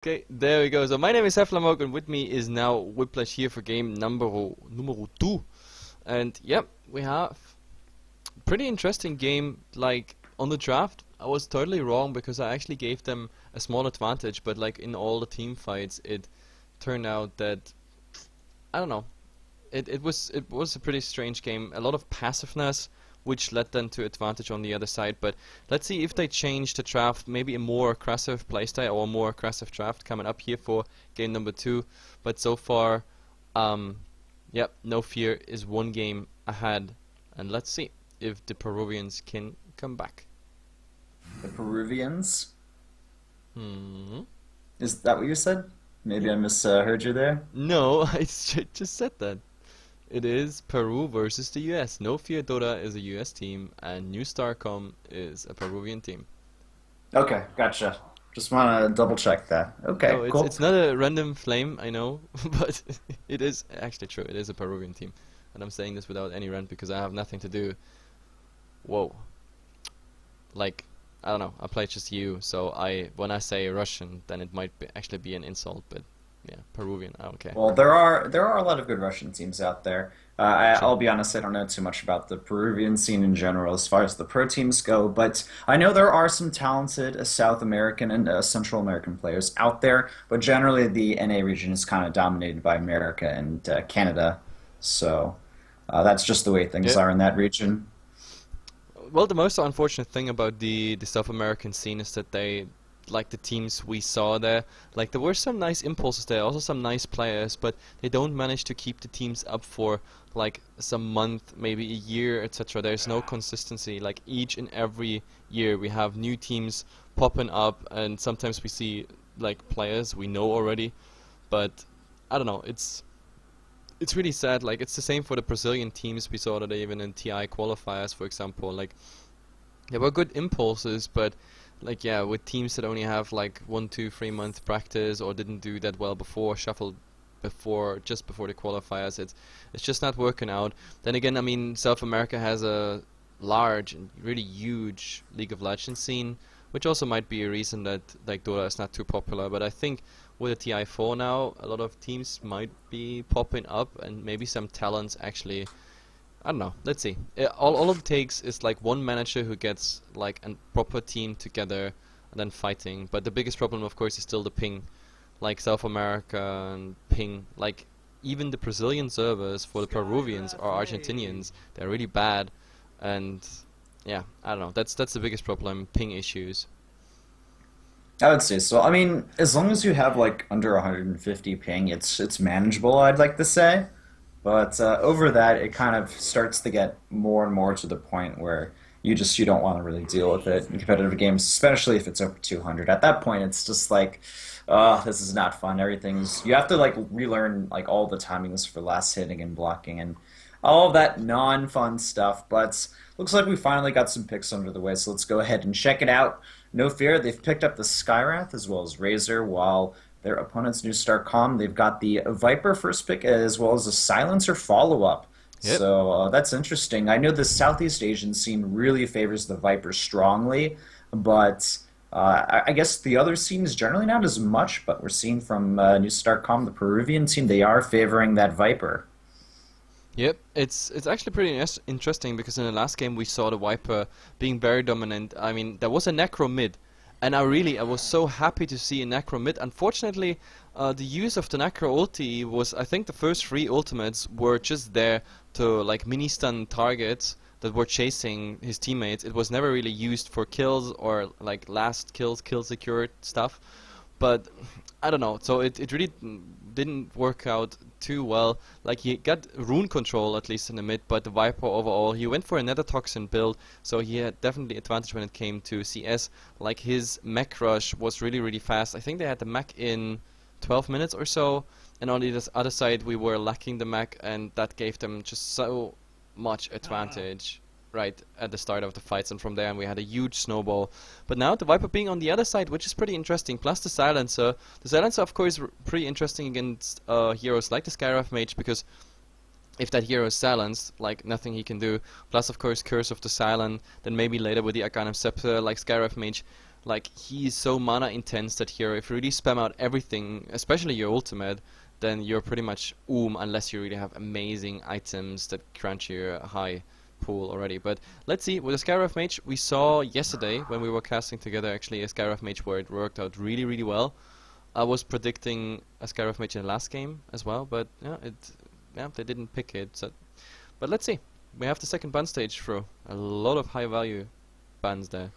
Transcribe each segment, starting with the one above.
Okay, there we go. So my name is HeflaTV and with me is now Whiplash here for game numero 2. And yep, we have a pretty interesting game. Like on the draft, I was totally wrong because I actually gave them a small advantage, but like in all the team fights, it turned out that I don't know. It was a pretty strange game. A lot of passiveness, which led them to advantage on the other side. But let's see if they change the draft, maybe a more aggressive playstyle or a more aggressive draft coming up here for game number 2. But so far, yep, No Fear is one game ahead, and let's see if the Peruvians can come back. The Peruvians? Hmm. Is that what you said? Maybe I misheard you there. No, I just said that. It is Peru versus the US. No Fear Dota is a US team, and New Starcom is a Peruvian team. Okay, gotcha. Just want to double check that. Okay, No, it's cool. it's not a random flame, I know, but it is actually true. It is a Peruvian team, and I'm saying this without any rant because I have nothing to do. Whoa, like I don't know. I play just you, so when I say Russian, then it might actually be an insult, but yeah, Peruvian. I don't care. Well, there are a lot of good Russian teams out there. Sure. I'll be honest, I don't know too much about the Peruvian scene in general as far as the pro teams go, but I know there are some talented South American and Central American players out there, but generally the NA region is kind of dominated by America and Canada, so that's just the way things Yeah. are in that region. Well, the most unfortunate thing about the South American scene is that like the teams we saw there, like there were some nice impulses there, also some nice players, but they don't manage to keep the teams up for like some month, maybe a year, etc. There's no consistency. Like each and every year we have new teams popping up, and sometimes we see like players we know already, but I don't know. It's really sad. Like it's the same for the Brazilian teams. We saw that even in TI qualifiers, for example. Like there were good impulses, but like yeah, with teams that only have like 1, 2, 3 month practice or didn't do that well before, shuffled just before the qualifiers, it's just not working out. Then again, I mean, South America has a large and really huge League of Legends scene, which also might be a reason that like Dota is not too popular. But I think with the TI4 now, a lot of teams might be popping up, and maybe some talents actually. I don't know. Let's see. All it takes is like one manager who gets like a proper team together and then fighting. But the biggest problem, of course, is still the ping. Like South America and ping. Like even the Brazilian servers for the Peruvians or Argentinians, they're really bad. And yeah, I don't know. That's the biggest problem. Ping issues. I would say so. I mean, as long as you have like under 150 ping, it's manageable, I'd like to say. But over that, it kind of starts to get more and more to the point where you don't want to really deal with it in competitive games, especially if it's over 200. At that point, it's just like, this is not fun. Everything's you have to like relearn like all the timings for last hitting and blocking and all of that non-fun stuff. But looks like we finally got some picks under the way, so let's go ahead and check it out. No fear, they've picked up the Skywrath as well as Razor, while their opponent's New Star Calm, they've got the Viper first pick as well as a Silencer follow-up. Yep. So that's interesting. I know the Southeast Asian scene really favors the Viper strongly, but I guess the other scenes generally not as much, but we're seeing from New Star Calm, the Peruvian team, they are favoring that Viper. Yep, it's actually pretty interesting because in the last game we saw the Viper being very dominant. I mean, there was a Necro mid, and I was so happy to see a Necro mid. Unfortunately, the use of the Necro ulti was, I think the first 3 ultimates were just there to like mini stun targets that were chasing his teammates. It was never really used for kills or like last kills, kill secured stuff. But I don't know. So it really didn't work out too well. Like he got rune control at least in the mid, but the Viper overall he went for a Nether Toxin build, so he had definitely advantage when it came to CS. Like his mech rush was really fast. I think they had the mech in 12 minutes or so, and on the other side we were lacking the mech, and that gave them just so much advantage right at the start of the fights, and from there we had a huge snowball. But now the Viper being on the other side, which is pretty interesting, plus the Silencer. The Silencer of course pretty interesting against heroes like the Skywrath Mage, because if that hero is silenced, like nothing he can do. Plus of course Curse of the Silent, then maybe later with the Arcanum Scepter like Skywrath Mage Like, he is so mana intense that hero. If you really spam out everything, especially your ultimate, then you're pretty much unless you really have amazing items that grant you a high pool already. But let's see, with the Skywrath Mage, we saw yesterday when we were casting together actually a Skywrath Mage where it worked out really, really well. I was predicting a Skywrath Mage in the last game as well, but yeah, they didn't pick it. So, but let's see. We have the second ban stage through. A lot of high value bans there.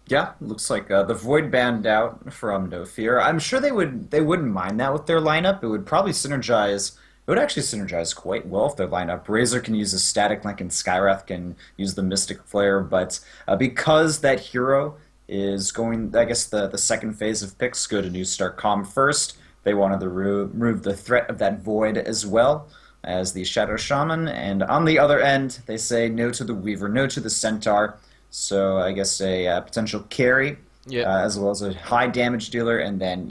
Yeah, looks like the Void banned out from No Fear. I'm sure they wouldn't mind that with their lineup. It would probably synergize. It would actually synergize quite well if their lineup. Razor can use a static link and Skywrath can use the Mystic Flare, but because that hero is going, I guess the second phase of picks go to New Start Com first. They wanted to remove the threat of that Void as well as the Shadow Shaman, and on the other end, they say no to the Weaver, no to the Centaur. So I guess a potential carry, Yeah. as well as a high damage dealer, and then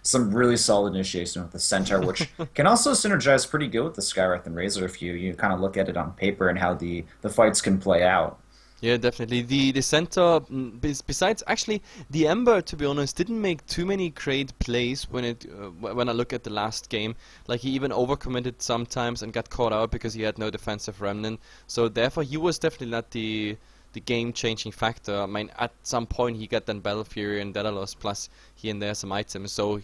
some really solid initiation with the Centaur, which can also synergize pretty good with the Skywrath and Razor if you kind of look at it on paper and how the fights can play out. Yeah, definitely. The center, besides actually the Ember, to be honest, didn't make too many great plays when I look at the last game. Like, he even overcommitted sometimes and got caught out because he had no defensive remnant. So therefore, he was definitely not the game-changing factor. I mean, at some point he got then Battle Fury and Daedalus plus here and there some items. So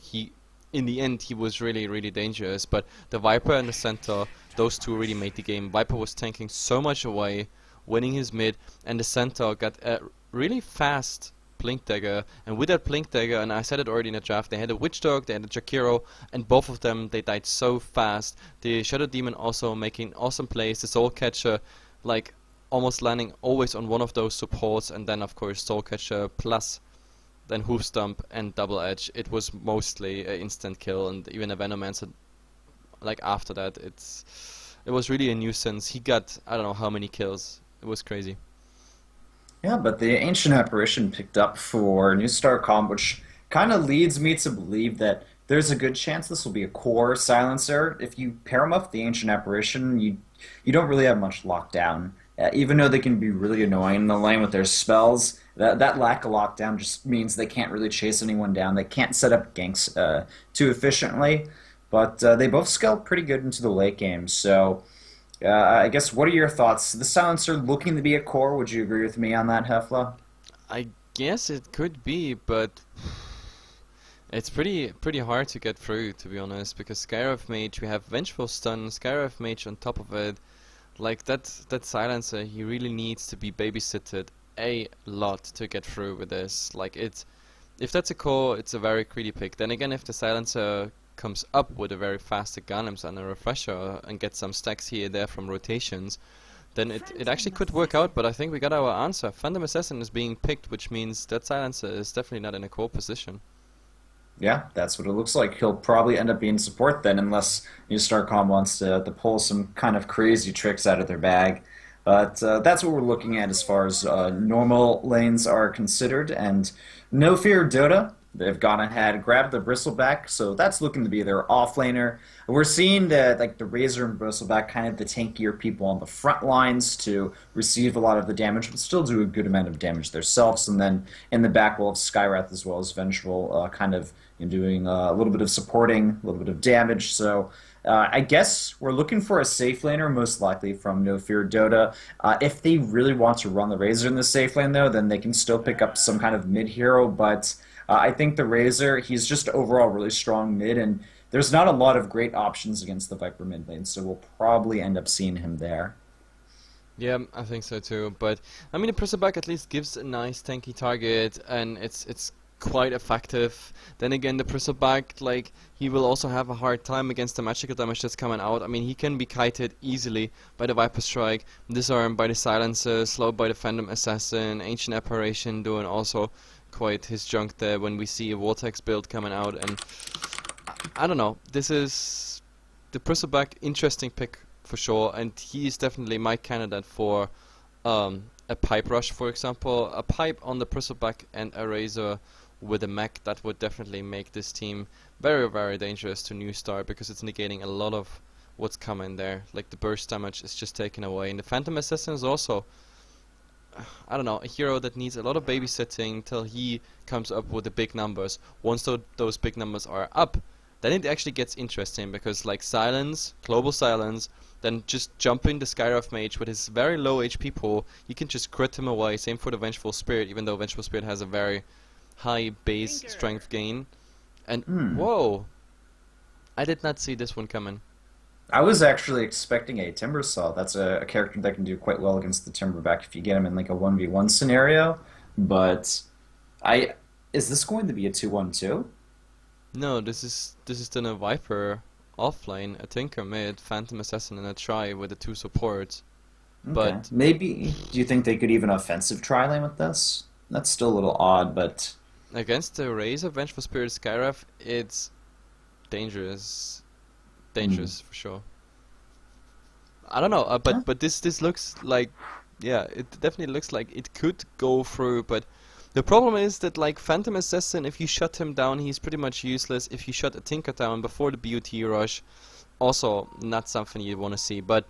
in the end, he was really, really dangerous. But the Viper and the Centaur, those two really made the game. Viper was tanking so much away, winning his mid, and the Centaur got a really fast Blink Dagger, and with that Blink Dagger, and I said it already in the draft, they had a Witch Dog, they had a Jakiro, and both of them, they died so fast. The Shadow Demon also making awesome plays, the Soul Catcher, like, almost landing always on one of those supports, and then of course Soul Catcher plus then Hoof Stomp and Double Edge. It was mostly an instant kill, and even a Venomancer, like after that, it was really a nuisance. He got, I don't know how many kills. It was crazy. Yeah, but the Ancient Apparition picked up for New Star Comp, which kind of leads me to believe that there's a good chance this will be a core silencer. If you pair him up with the Ancient Apparition, you don't really have much lockdown. Even though they can be really annoying in the lane with their spells, that lack of lockdown just means they can't really chase anyone down. They can't set up ganks too efficiently, but they both scale pretty good into the late game. So I guess, what are your thoughts? The silencer looking to be a core. Would you agree with me on that, Hefla? I guess it could be, but it's pretty hard to get through, to be honest, because Skywrath Mage, we have Vengeful Stun, Skywrath Mage on top of it. Like, that silencer, he really needs to be babysitted a lot to get through with this. Like, if that's a core, it's a very greedy pick. Then again, if the silencer comes up with a very fast Ghanems and a refresher and gets some stacks here and there from rotations, then it actually could work out. But I think we got our answer. Phantom Assassin is being picked, which means that silencer is definitely not in a core position. Yeah, that's what it looks like. He'll probably end up being support then, unless New Starcom wants to pull some kind of crazy tricks out of their bag. But that's what we're looking at as far as normal lanes are considered. And No Fear Dota, they've gone ahead, grabbed the Bristleback, so that's looking to be their offlaner. We're seeing the Razor and Bristleback, kind of the tankier people on the front lines to receive a lot of the damage, but still do a good amount of damage themselves. And then in the back, we'll have Skywrath as well as Vengeful, kind of doing a little bit of supporting, a little bit of damage. So I guess we're looking for a safe laner, most likely from No Fear Dota. If they really want to run the Razor in the safe lane, though, then they can still pick up some kind of mid hero, but I think the Razor, he's just overall really strong mid, and there's not a lot of great options against the Viper mid lane, so we'll probably end up seeing him there. Yeah, I think so too. But I mean, the Bristleback at least gives a nice tanky target, and it's quite effective. Then again, the Bristleback, like, he will also have a hard time against the magical damage that's coming out. I mean, he can be kited easily by the Viper Strike, disarmed by the Silencer, slowed by the Phantom Assassin, Ancient Apparition doing also quite his junk there when we see a Vortex build coming out. And I don't know, this is the Bristleback, interesting pick for sure, and he is definitely my candidate for a Pipe Rush, for example. A Pipe on the Bristleback and a Razor with a mech, that would definitely make this team very, very dangerous to New Star, because it's negating a lot of what's coming there. Like, the burst damage is just taken away, and the Phantom Assassin is also I don't know, a hero that needs a lot of babysitting till he comes up with the big numbers. Once those big numbers are up, then it actually gets interesting because like silence, global silence, then just jumping the Skywrath Mage with his very low HP pool, you can just crit him away. Same for the Vengeful Spirit, even though Vengeful Spirit has a very high base strength gain. And whoa, I did not see this one coming. I was actually expecting a Timbersaw. That's a character that can do quite well against the Timberback if you get him in like a 1v1 scenario. But I is this going to be a 2-1-2? No, this is then a Viper offlane, a Tinker mid, Phantom Assassin, and a Tri with the two supports. Okay. But Maybe do you think they could even offensive tri-lane with this? That's still a little odd, but against the Razor Vengeful Spirit Skywrath, it's dangerous. hmm. Dangerous for sure. I don't know, Yeah. but this looks like, yeah, it definitely looks like it could go through. But the problem is that like Phantom Assassin, if you shut him down, he's pretty much useless. If you shut a Tinker down before the BOT rush, also not something you want to see. But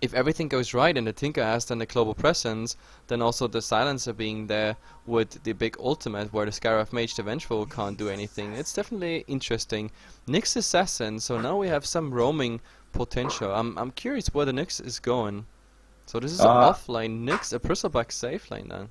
if everything goes right and the Tinker has then the global presence, then also the Silencer being there with the big ultimate where the Skywrath Mage the Vengeful can't do anything. It's definitely interesting. Nyx Assassin, so now we have some roaming potential. I'm curious where the Nyx is going. So this is an Uh, offline Nyx, a Bristleback safe lane then.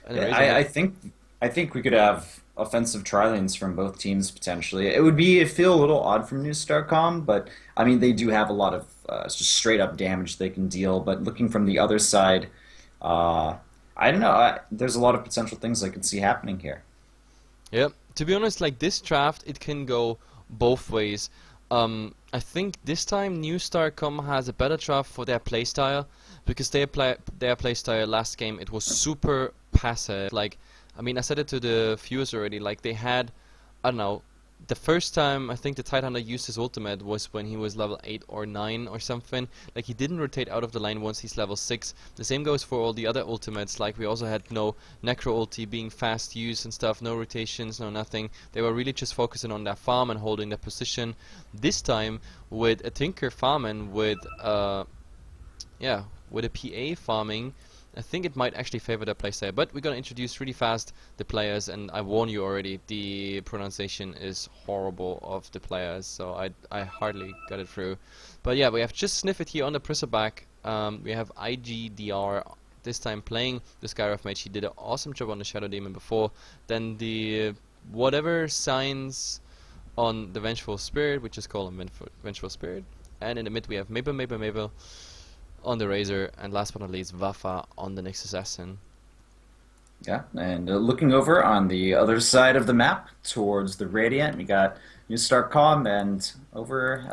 And a yeah, Razor mid. I think we could have offensive tri-lanes from both teams potentially. It feel a little odd from New Starcom, but I mean they do have a lot of just straight up damage they can deal. But looking from the other side, uh, I don't know. There's a lot of potential things I could see happening here. Yep. To be honest, like this draft, it can go both ways. I think this time New Starcom has a better draft for their playstyle because their playstyle last game it was super passive. Like, I mean, I said it to the viewers already. Like they had, I don't know, the first time I think the Tidehunter used his ultimate was when he was level 8 or 9 or something. Like he didn't rotate out of the line once he's level 6. The same goes for all the other ultimates. Like we also had no Necro ulti being fast used and stuff, no rotations, no nothing. They were really just focusing on their farm and holding their position. This time with a Tinker farming with yeah, with a PA farming, I think it might actually favor their playstyle. But we're gonna introduce really fast the players, and I warn you already, the pronunciation is horrible of the players, so I hardly got it through. But yeah, we have just Sniffit here on the Bristleback. We have IGDR this time playing the Skywrath Mage. He did an awesome job on the Shadow Demon before. Then the whatever signs on the Vengeful Spirit, we just call him Vengeful Spirit. And in the mid we have Mabel on the Razor, and last but not least, Vafa on the Nyx Assassin. Yeah, and looking over on the other side of the map towards the Radiant, we got New Starcom and over,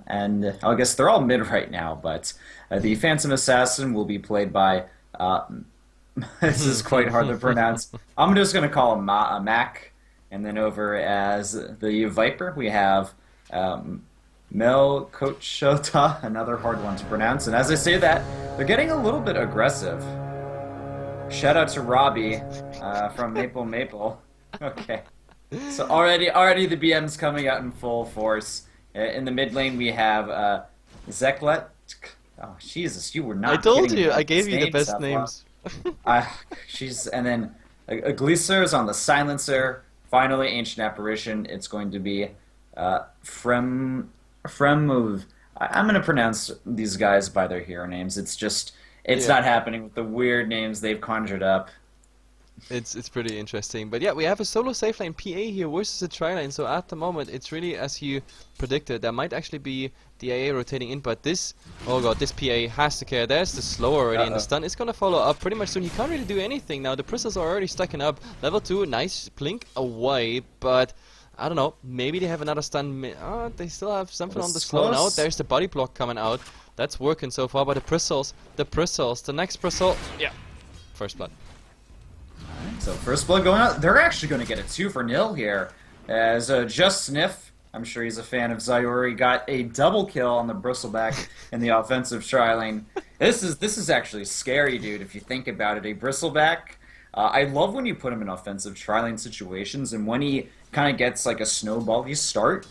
and I guess they're all mid right now, but the Phantom Assassin will be played by, this is quite hard to pronounce. I'm just going to call him Mac, and then over as the Viper, we have Mel Kochota, another hard one to pronounce, and as I say that, they're getting a little bit aggressive. Shout out to Robbie from Maple Maple. Okay. So already the BM's coming out in full force. In the mid lane we have Zeklet. Oh Jesus, you were I not told kidding you, about I gave these you the names, best names. she's and then a Gleaser is on the silencer. Finally, Ancient Apparition. It's going to be Frem of. I'm going to pronounce these guys by their hero names. It's Yeah. not happening with the weird names they've conjured up. It's pretty interesting. But yeah, we have a solo safe lane PA here versus a tri lane, so at the moment it's really as you predicted. There might actually be the AA rotating in, but this, oh god, this PA has to care. There's the slow already, and the Uh-oh. stun is gonna follow up pretty much soon. He can't really do anything now. The pistols are already stacking up. Level 2, nice blink away, but I don't know, maybe they have another stun. They still have something on This the is slow now. close. There's the body block coming out. That's working so far, but the bristles, the next bristle, yeah, first blood. So first blood going out. They're actually going to get a 2-0 here. As Just Sniff, I'm sure he's a fan of Zayuri, got a double kill on the Bristleback in the offensive tri lane. This is actually scary, dude. If you think about it, a Bristleback. I love when you put him in offensive tri lane situations, and when he kind of gets like a snowball start,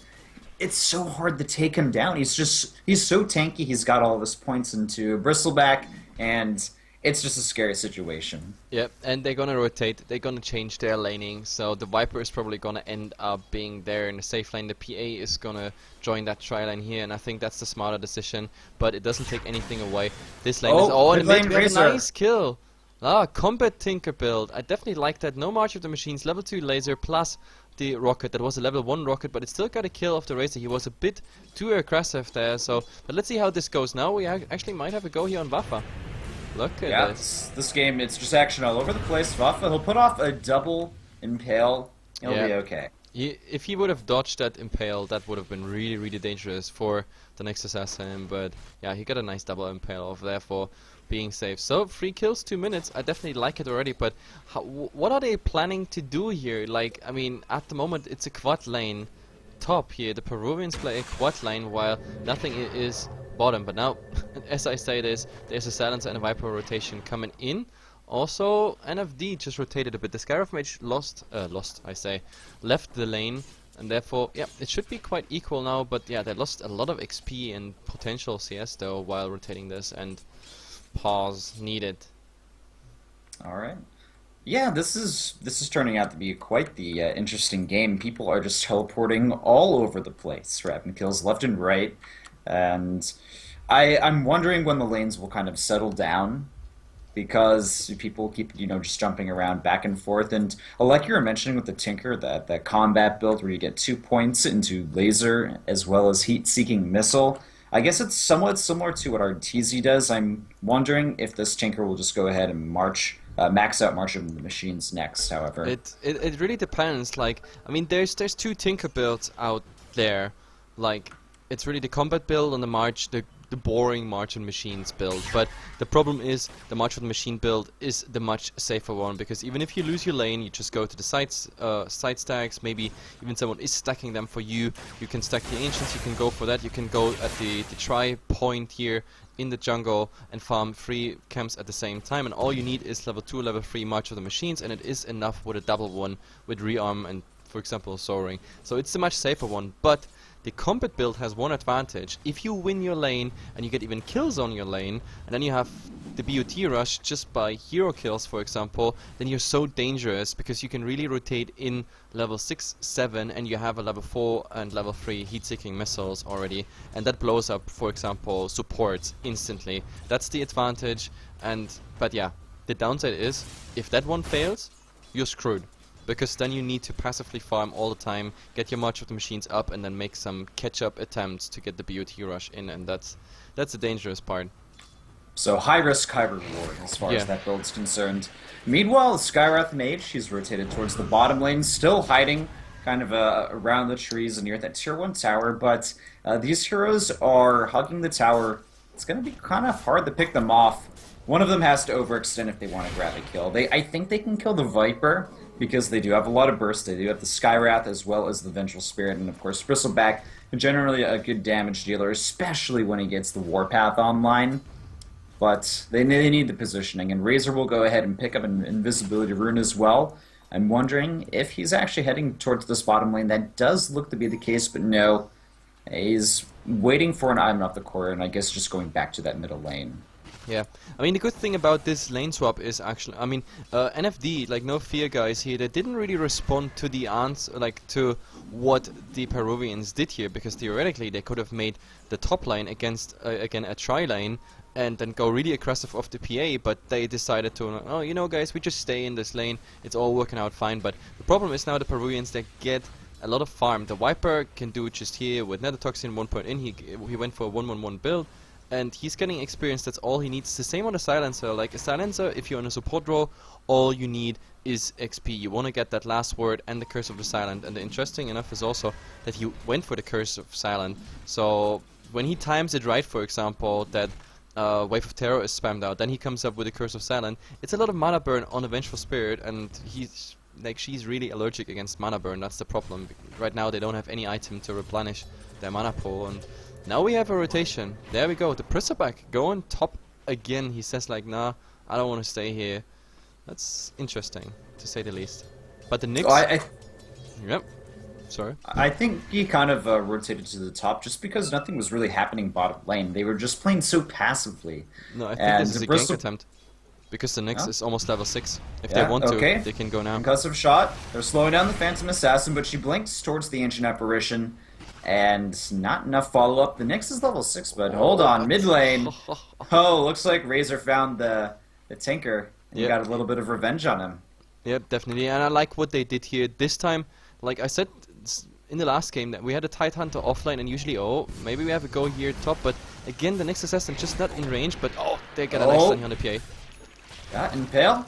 it's so hard to take him down. He's so tanky. He's got all of his points into Bristleback, and it's just a scary situation. Yep, and they're gonna rotate, they're gonna change their laning, so the Viper is probably gonna end up being there in the safe lane, the PA is gonna join that tri lane here, and I think that's the smarter decision, but it doesn't take anything away. This lane is... Oh, Oh, mid and the mid, lane we have a Razor. nice kill! Ah, combat Tinker build, I definitely like that, no March of the Machines, level 2 laser plus the rocket, that was a level 1 rocket, but it still got a kill off the Razor, he was a bit too aggressive there, so... But let's see how this goes now, we actually might have a go here on Waffa. Look at Yeah, this. this game, it's just action all over the place. Waffa, he'll put off a double impale. He'll Yeah. be okay. If he would have dodged that impale, that would have been really, really dangerous for the next assassin. But yeah, he got a nice double impale off there for being safe. So 3 kills, 2 minutes. I definitely like it already. But what are they planning to do here? Like, I mean, at the moment it's a quad lane top here. The Peruvians play a quad lane while nothing is bottom. But now, as I say this, there's a Silencer and a Viper rotation coming in. Also, NFD just rotated a bit. The Scarab Mage left the lane, and therefore, yeah, it should be quite equal now. But yeah, they lost a lot of XP and potential CS though while rotating this, and pause needed. All right. Yeah, this is turning out to be quite the interesting game. People are just teleporting all over the place, wrapping kills left and right, and I'm wondering when the lanes will kind of settle down, because people keep, just jumping around back and forth. And like you were mentioning with the Tinker, that combat build where you get 2 points into laser as well as heat-seeking missile. I guess it's somewhat similar to what our TZ does. I'm wondering if this Tinker will just go ahead and max out March of the Machines next, however. It really depends. Like, I mean, there's 2 Tinker builds out there. Like, it's really the combat build on the March, the boring March on Machines build. But the problem is the March on Machine build is the much safer one, because even if you lose your lane, you just go to the side stacks. Maybe even someone is stacking them for you. You can stack the Ancients. You can go for that. You can go at the try point here in the jungle and farm 3 camps at the same time, and all you need is level 2, level 3 March of the Machines, and it is enough with a double one with rearm and, for example, soaring. So it's a much safer one, but the combat build has one advantage. If you win your lane and you get even kills on your lane, and then you have the BOT rush just by hero kills, for example, then you're so dangerous, because you can really rotate in level 6, 7, and you have a level 4 and level 3 heat-seeking missiles already, and that blows up, for example, supports instantly. That's the advantage, but yeah, the downside is, if that one fails, you're screwed. Because then you need to passively farm all the time, get your March of the Machines up, and then make some catch-up attempts to get the BOT rush in, and that's the dangerous part. So high risk, high reward as far as that build's concerned. Meanwhile, Skywrath Mage, she's rotated towards the bottom lane, still hiding kind of around the trees near that tier 1 tower, but these heroes are hugging the tower. It's going to be kind of hard to pick them off. One of them has to overextend if they want to grab a kill. I think they can kill the Viper, because they do have a lot of burst. They do have the Skywrath as well as the Vengeful Spirit, and of course Bristleback, generally a good damage dealer, especially when he gets the Warpath online. But they need the positioning, and Razor will go ahead and pick up an Invisibility Rune as well. I'm wondering if he's actually heading towards this bottom lane. That does look to be the case, but no. He's waiting for an item off the core, and I guess just going back to that middle lane. Yeah, I mean, the good thing about this lane swap is actually, I mean, NFD, like, no fear guys here, they didn't really respond to the answer, like, to what the Peruvians did here, because theoretically they could have made the top lane against, again, a tri lane, and then go really aggressive off the PA, but they decided to, oh, you know, guys, we just stay in this lane, it's all working out fine. But the problem is now the Peruvians, they get a lot of farm. The Viper can do it just here with Nethertoxin 1 point in, he went for a 1-1-1 build, and he's getting experience. That's all he needs. It's the same on a Silencer. Like a Silencer, if you're on a support role, all you need is XP. You want to get that last word and the Curse of the Silent. And the interesting enough is also that he went for the Curse of Silent. So when he times it right, for example, that Wave of Terror is spammed out, then he comes up with the Curse of Silent. It's a lot of mana burn on a Vengeful Spirit, and she's really allergic against mana burn. That's the problem. Right now they don't have any item to replenish their mana pool, and now we have a rotation. There we go. The Bristleback going top again. He says like, nah, I don't want to stay here. That's interesting, to say the least. But the Knicks... Yep. Sorry. I think he kind of rotated to the top just because nothing was really happening bottom lane. They were just playing so passively. No, I think this is a gank attempt. because the Nyx Oh. is almost level 6. If they Yeah, want okay. to, they can go now. Concussive shot. They're slowing down the Phantom Assassin, but she blinks towards the Ancient Apparition. And not enough follow-up. The Nyx is level 6, but hold on. Mid lane. Oh, looks like Razor found the Tinker and Yep. got a little bit of revenge on him. Yep, definitely. And I like what they did here. This time, like I said in the last game, that we had a Tidehunter offline, and usually, oh, maybe we have a go here top, but again, the Nyx Assassin just not in range, but oh, they get a nice stun on the PA. Yeah, Impale.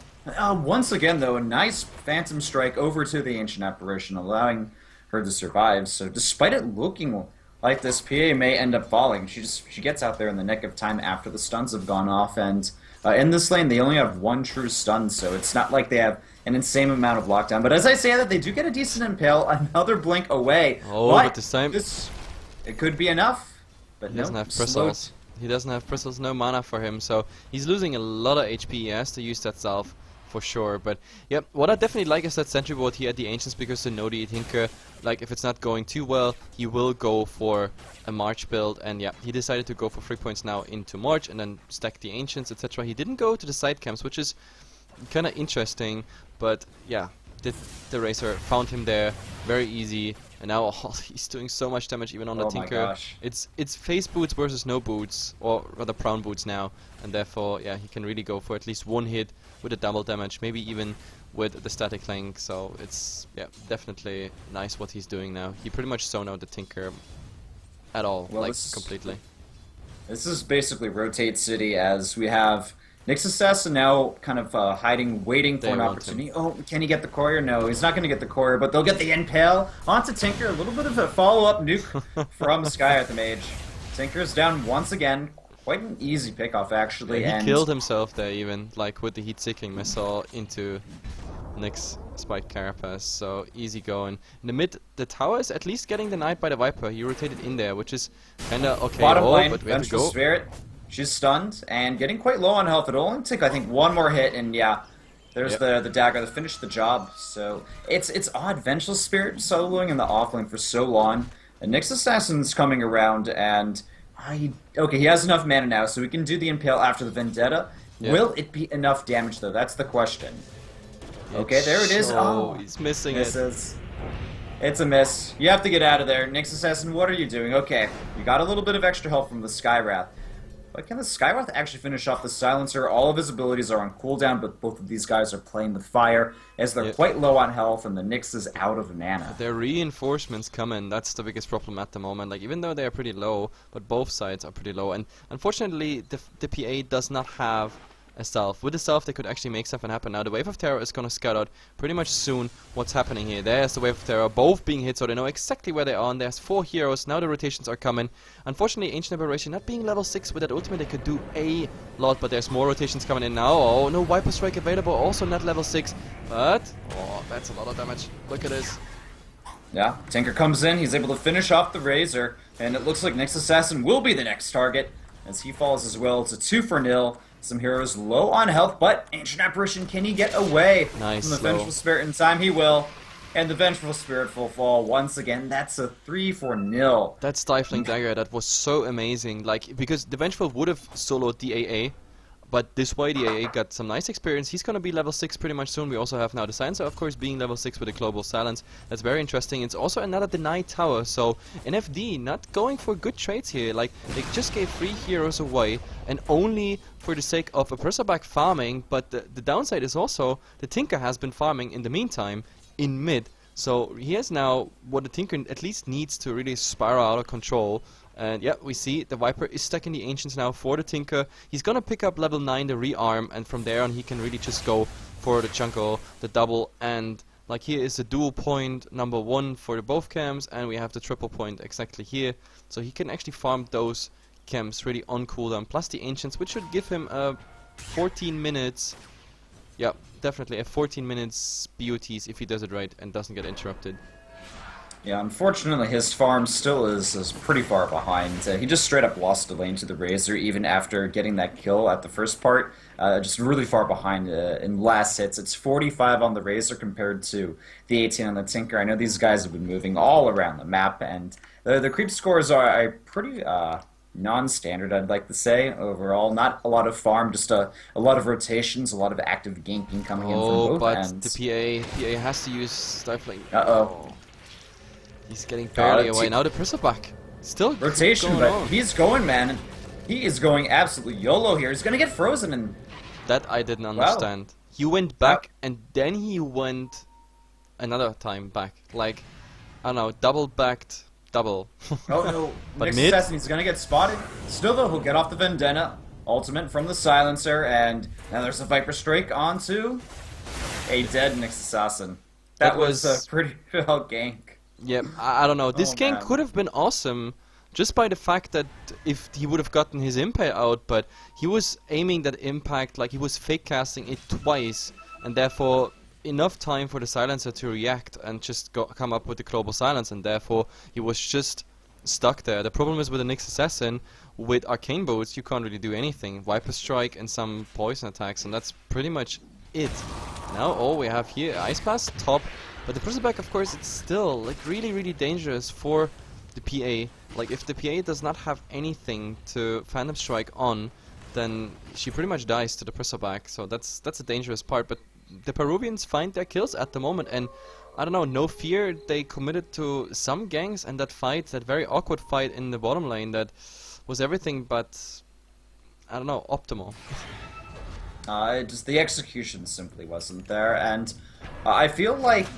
Once again, though, a nice Phantom Strike over to the Ancient Apparition, allowing her to survive. So despite it looking like this PA may end up falling, she gets out there in the nick of time after the stuns have gone off, and in this lane they only have one true stun, so it's not like they have an insane amount of lockdown. But as I say that, they do get a decent Impale, another blink away. Oh, but this time it could be enough, but he no. doesn't have bristles. He doesn't have bristles, no mana for him, so he's losing a lot of HP. He has to use that salve for sure. But yep, what I definitely like is that sentry ward here at the Ancients, because the know the Tinker, like if it's not going too well, he will go for a March build, and yeah, he decided to go for 3 points now into March and then stack the Ancients, etc. He didn't go to the side camps, which is kind of interesting, but yeah, the Razor found him there very easy. And now he's doing so much damage even on the Tinker. My gosh. It's face boots versus no boots, or rather brown boots now, and therefore yeah, he can really go for at least one hit with a double damage, maybe even with the static link. So it's yeah, definitely nice what he's doing now. He pretty much zoned out the Tinker at all, Well, like completely. This is basically Rotate City, as we have Nyx Assassin now kind of hiding, waiting for They an want opportunity. Oh, can he get the courier? No, he's not going to get the courier, but they'll get the Impale onto Tinker. A little bit of a follow-up nuke from Sky at the Mage. Tinker's down once again. Quite an easy pickoff, actually. Yeah, he and killed himself there even, like with the heat-seeking missile into Nyx Spike Carapace, so easy going. In the mid, the tower is at least getting denied by the Viper. He rotated in there, which is kinda okay. Bottom lane, but we have to Vengeful go. Spirit. She's stunned and getting quite low on health. It'll only take, I think, one more hit, and yeah, there's the dagger to finish the job. So it's odd. Vengeful Spirit soloing in the offlane for so long. And Nyx Assassin's coming around, and he has enough mana now, so we can do the Impale after the Vendetta. Yep. Will it be enough damage, though? That's the question. Okay, there it is. Oh, he's missing it. misses. It's a miss. You have to get out of there. Nyx Assassin, what are you doing? Okay, you got a little bit of extra help from the Skywrath. But can the Skywrath actually finish off the Silencer? All of his abilities are on cooldown, but both of these guys are playing with fire, as they're quite low on health, and the Nyx is out of mana. Their reinforcements coming, that's the biggest problem at the moment. Like, even though they are pretty low, but both sides are pretty low. And unfortunately, the PA does not have a self. With the self, they could actually make something happen. Now, the Wave of Terror is going to scout out pretty much soon what's happening here. There's the Wave of Terror, both being hit, so they know exactly where they are. And there's 4 heroes. Now the rotations are coming. Unfortunately, Ancient Aberration not being level 6 with that ultimate, they could do a lot, but there's more rotations coming in now. Oh, no Viper Strike available, also not level 6. But, oh, that's a lot of damage. Look at this. Yeah, Tinker comes in, he's able to finish off the Razor, and it looks like Nyx Assassin will be the next target, as he falls as well. It's a 2-0. Some heroes low on health, but Ancient Apparition, can he get away Nice, from the slow. Vengeful Spirit in time? He will. And the Vengeful Spirit will fall once again. That's a 3-0. That Stifling Dagger, that was so amazing. Like, because the Vengeful would have soloed the AA, but this way the AA got some nice experience. He's gonna be level 6 pretty much soon. We also have now the Silencer, of course, being level 6 with a Global Silence. That's very interesting. It's also another denied tower, so NFD not going for good trades here. Like, they just gave 3 heroes away, and only for the sake of a Persaback farming, but the downside is also the Tinker has been farming in the meantime in mid. So he has now what the Tinker at least needs to really spiral out of control. And yeah, we see the Viper is stuck in the Ancients now for the Tinker. He's gonna pick up level 9, the rearm, and from there on he can really just go for the jungle, the double, and like here is the dual point number 1 for the both camps, and we have the triple point exactly here. So he can actually farm those camps really on cooldown, plus the Ancients, which should give him 14 minutes. Yeah, definitely a 14 minutes BOTs if he does it right and doesn't get interrupted. Yeah, unfortunately his farm still is pretty far behind. He just straight up lost a lane to the Razor even after getting that kill at the first part. Just really far behind in last hits. It's 45 on the Razor compared to the 18 on the Tinker. I know these guys have been moving all around the map, and the creep scores are pretty non-standard, I'd like to say, overall. Not a lot of farm, just a lot of rotations, a lot of active ganking coming in from Oh, both but the ends. PA has to use stifling. Uh-oh. Oh, he's getting barely away. T Now the Bristleback. Still rotation, going but on. he's going, man. He is going absolutely YOLO here. He's gonna get frozen and That I didn't wow. understand. He went back and then he went another time back. Like, I don't know, double backed double. Oh no, But Nick's mid? assassin, he's gonna get spotted. Still though, he'll get off the Vendetta. Ultimate from the Silencer, and now there's a Viper Strike onto a dead Nyx Assassin. That was a pretty well gank. Yeah, I don't know. This Oh, game man. could have been awesome just by the fact that if he would have gotten his impact out, but he was aiming that impact, like he was fake casting it twice, and therefore enough time for the silencer to react and just come up with the global silence, and therefore he was just stuck there. The problem is with the Nyx Assassin, with arcane boots, you can't really do anything. Viper Strike and some poison attacks, and that's pretty much it. Now all we have here, Ice Blast top, but the Bristleback, of course, it's still like really dangerous for the PA. Like if the PA does not have anything to Phantom Strike on, then she pretty much dies to the Bristleback. So that's a dangerous part. But the Peruvians find their kills at the moment, and I don't know, no fear. They committed to some ganks, and that fight, that very awkward fight in the bottom lane, that was everything but, I don't know, optimal. Just the execution simply wasn't there, and I feel like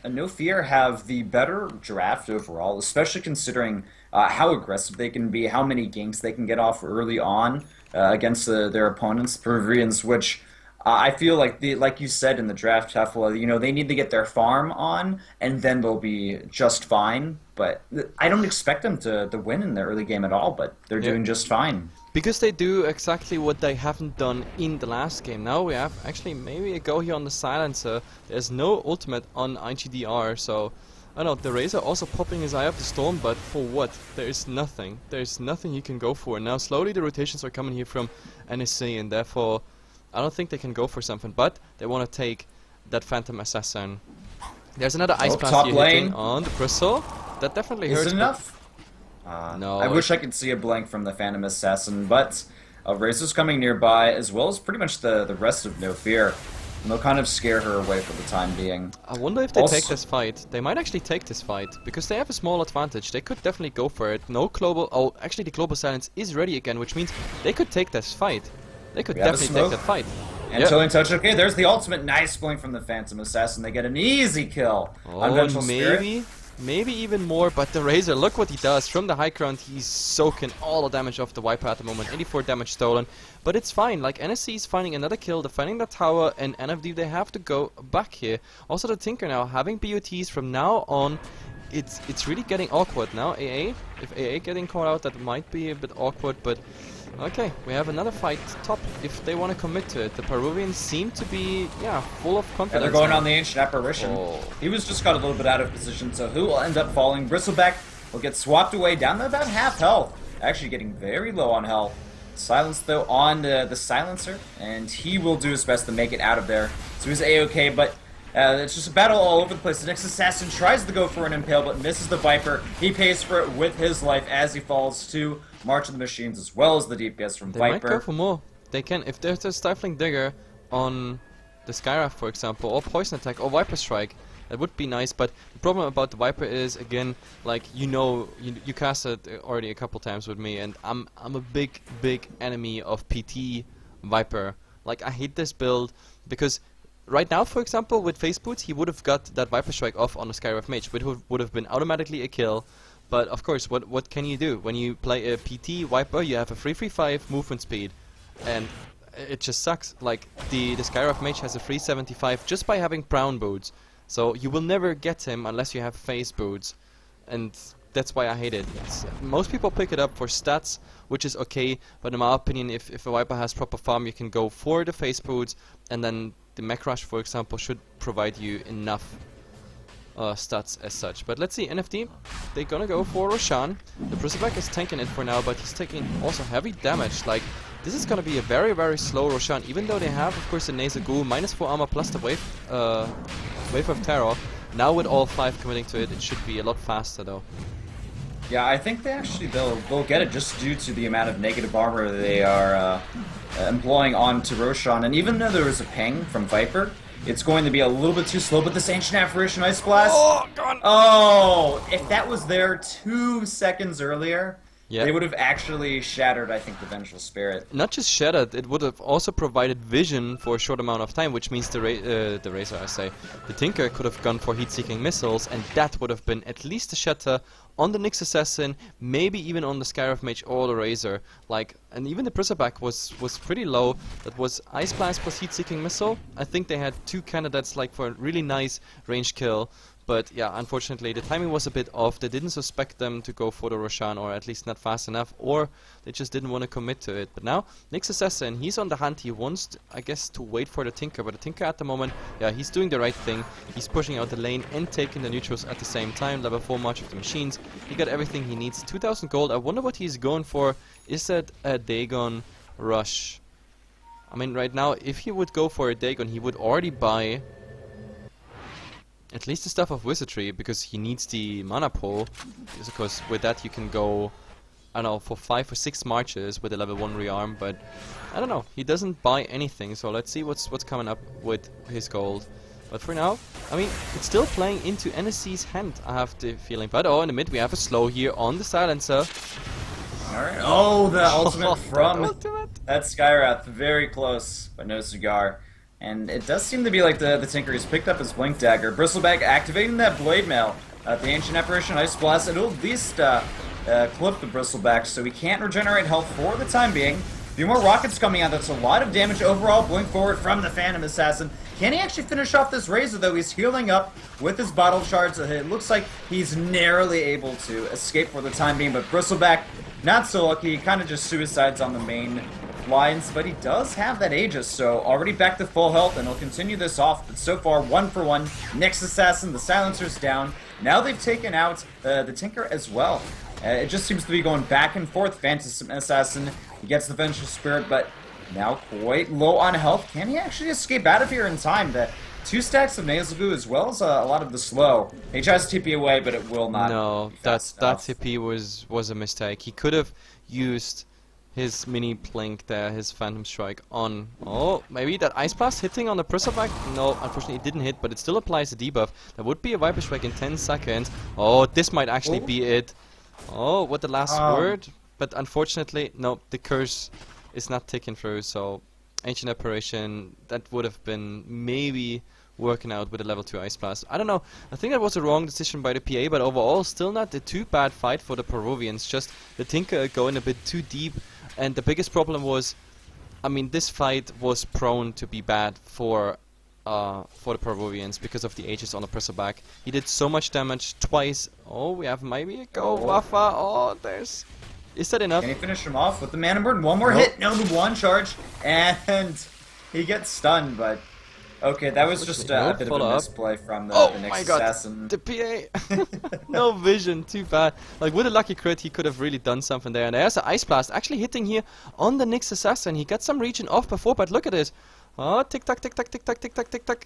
No Fear have the better draft overall, especially considering how aggressive they can be, how many ganks they can get off early on against their opponents, the Peruvians, which I feel like, like you said in the draft, Hefla, you know, they need to get their farm on, and then they'll be just fine. But I don't expect them to win in the early game at all, but they're doing just fine. Because they do exactly what they haven't done in the last game. Now we have actually maybe a go here on the Silencer. There's no ultimate on IGDR, so I don't know, the Razor also popping his eye up the storm, but for what? There's nothing. There's nothing you can go for. Now slowly the rotations are coming here from NSC, and therefore I don't think they can go for something, but they want to take that Phantom Assassin. There's another Ice Blast here hitting on the Bristle. That definitely hurts. Is it enough? No. I wish I could see a blank from the Phantom Assassin, but Razor's coming nearby, as well as pretty much the rest of No Fear. And they'll kind of scare her away for the time being. I wonder if they take this fight. They might actually take this fight, because they have a small advantage. They could definitely go for it. No global... Oh, actually the global silence is ready again, which means they could take this fight. They could definitely take that fight. And Tilling Touch, okay, there's the ultimate. Nice blink from the Phantom Assassin. They get an easy kill on Vengeful Spirit. Maybe even more, but the Razor, look what he does. From the high ground, he's soaking all the damage off the Viper at the moment. 84 damage stolen. But it's fine, like NSC is finding another kill, defending the tower, and NFD, they have to go back here. Also the Tinker now, having BOTs from now on, it's really getting awkward. Now AA, if AA getting caught out, that might be a bit awkward, but okay, we have another fight top if they want to commit to it. The Peruvians seem to be, full of confidence. Yeah, they're going on the Ancient Apparition. He was just got a little bit out of position, so who will end up falling? Bristleback will get swapped away down to about half health. Actually getting very low on health. Silence, though, on the Silencer, and he will do his best to make it out of there. So he's A-okay, but it's just a battle all over the place. The next assassin tries to go for an impale, but misses the Viper. He pays for it with his life as he falls to March of the Machines, as well as the DPS from Viper. They might go for more. They can, if there's a Stifling Digger on the Skyraft, for example, or Poison Attack, or Viper Strike, that would be nice, but the problem about the Viper is, again, like, you cast it already a couple times with me, and I'm a big enemy of PT Viper. Like, I hate this build, because right now, for example, with Face Boots, he would have got that Viper Strike off on the Skyraft Mage, which would have been automatically a kill. But of course, what can you do? When you play a PT Viper, you have a 335 movement speed, and it just sucks. Like, the Skyraft Mage has a 375 just by having brown boots. So you will never get him unless you have face boots, and that's why I hate it. Most people pick it up for stats, which is okay, but in my opinion, if a Viper has proper farm, you can go for the face boots, and then the Mech Rush, for example, should provide you enough stats as such. But let's see, NFD, they're gonna go for Roshan. The Bristleback is tanking it for now, but he's taking also heavy damage. Like, this is gonna be a very slow Roshan, even though they have, of course, the Nasal Ghoul, -4 armor plus the Wave of Terror. Now with all 5 committing to it, it should be a lot faster though. Yeah, I think they'll get it just due to the amount of negative armor they are employing onto Roshan. And even though there was a ping from Viper, it's going to be a little bit too slow. But this Ancient Apparition Ice Blast. Oh, God. Oh, if that was there 2 seconds earlier, Yeah. they would have actually shattered, I think, the Vengeful Spirit. Not just shattered, it would have also provided vision for a short amount of time, which means the Razor, I say, the Tinker could have gone for heat-seeking missiles, and that would have been at least a shatter on the Nyx Assassin, maybe even on the Scarab Mage or the Razor. Like, and even the Bristleback was pretty low. That was Ice Blast plus heat-seeking missile. I think they had 2 candidates like for a really nice range kill. But yeah, unfortunately, the timing was a bit off. They didn't suspect them to go for the Roshan, or at least not fast enough, or they just didn't want to commit to it. But now, Nyx Assassin, he's on the hunt. He wants, I guess, to wait for the Tinker. But the Tinker at the moment, yeah, he's doing the right thing. He's pushing out the lane and taking the neutrals at the same time. Level 4 March of the Machines. He got everything he needs. 2,000 gold. I wonder what he's going for. Is that a Dagon Rush? I mean, right now, if he would go for a Dagon, he would already buy at least the Stuff of Wizardry, because he needs the mana pool. Because with that you can go, I don't know, for 5 or 6 marches with a level 1 rearm, but I don't know, he doesn't buy anything, so let's see what's coming up with his gold. But for now, I mean, it's still playing into NSC's hand, I have the feeling. But oh, in the mid we have a slow here on the silencer. Alright. Oh, the ultimate from Ultimate. that Skywrath. Very close, but no cigar. And it does seem to be like the Tinker has picked up his Blink Dagger. Bristleback activating that Blade Mail. The Ancient Apparition Ice Blast. It'll at least clip the Bristleback, so he can't regenerate health for the time being. A few more rockets coming out. That's a lot of damage overall. Blink forward from the Phantom Assassin. Can he actually finish off this Razor, though? He's healing up with his bottle shards. It looks like he's narrowly able to escape for the time being, but Bristleback, not so lucky. He kind of just suicides on the main lines, but he does have that Aegis, so already back to full health, and he'll continue this off. But so far, 1 for 1. Nyx Assassin, the Silencer's down. Now they've taken out the Tinker as well. It just seems to be going back and forth. Phantom Assassin, he gets the Vengeful Spirit, but now quite low on health. Can he actually escape out of here in time? The 2 stacks of Nasal Goo as well as a lot of the slow. He tries to TP away, but it will not. No, be that fast enough. TP was a mistake. He could have used his mini blink there, his Phantom Strike on. Oh, maybe that Ice Blast hitting on the Bristleback? No, unfortunately it didn't hit, but it still applies a debuff. That would be a Viper Strike in 10 seconds. Oh, this might actually be it. Oh, what the last word? But unfortunately, no, the curse is not taken through, so Ancient Apparition, that would have been maybe working out with a level 2 Ice Blast. I don't know, I think that was a wrong decision by the PA, but overall still not a too bad fight for the Peruvians, just the Tinker going a bit too deep, and the biggest problem was, I mean, this fight was prone to be bad for the Peruvians because of the Aegis on the Bristleback. He did so much damage twice. Oh, we have maybe a go, Waffa. Oh, there's... Is that enough? Can he finish him off with the Mana Burn? One more hit, no, the 1 charge, and he gets stunned, but... Okay, that was just a bit of a misplay from the Nyx Assassin. The PA! No vision, too bad. Like, with a lucky crit, he could have really done something there. And there's an Ice Blast actually hitting here on the Nyx Assassin. He got some region off before, but look at it. Oh, tick-tock, tick-tock, tick-tock, tick-tock, tick-tock.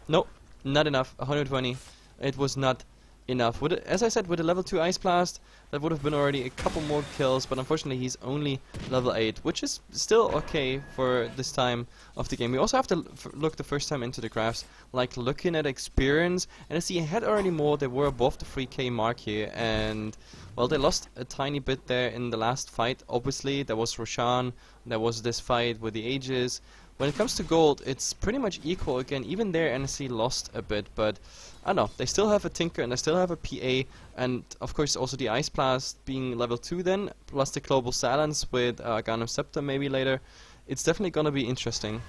No, not enough. 120. It was not enough. With as I said, with a level 2 Ice Blast, that would have been already a couple more kills, but unfortunately he's only level 8, which is still okay for this time of the game. We also have to look the first time into the graphs, like looking at experience, and I see he had already more. They were above the 3k mark here, and well, they lost a tiny bit there in the last fight. Obviously, there was Roshan, there was this fight with the Aegis. When it comes to gold, it's pretty much equal again. Even there, NSC lost a bit, but I don't know. They still have a Tinker and they still have a PA, and of course also the Ice Blast being level 2 then, plus the Global Silence with Ghanem Scepter maybe later. It's definitely gonna be interesting.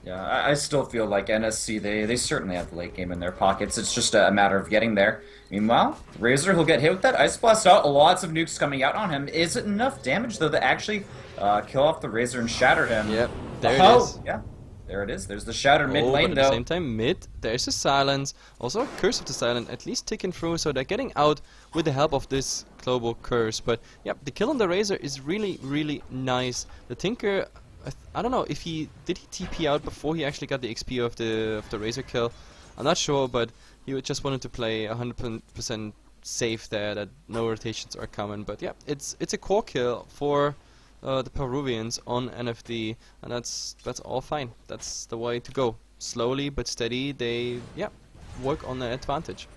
Yeah, I still feel like NSC, they certainly have the late game in their pockets. It's just a matter of getting there. Meanwhile, Razor, he'll get hit with that Ice Blast out. Lots of nukes coming out on him. Is it enough damage, though, to actually kill off the Razor and shatter him? Yep, there it is. Yeah, there it is. There's the shatter mid lane, but at though. the same time, mid, there's a Silence. Also a Curse of the Silent, at least ticking through, so they're getting out with the help of this global curse. But yeah, the kill on the Razor is really, really nice. The Tinker, I don't know if did he TP out before he actually got the XP of the Razor kill. I'm not sure, but he just wanted to play 100% safe there, that no rotations are coming. But yeah, it's a core kill for the Peruvians on NFD, and that's all fine. That's the way to go. Slowly but steady, they work on their advantage.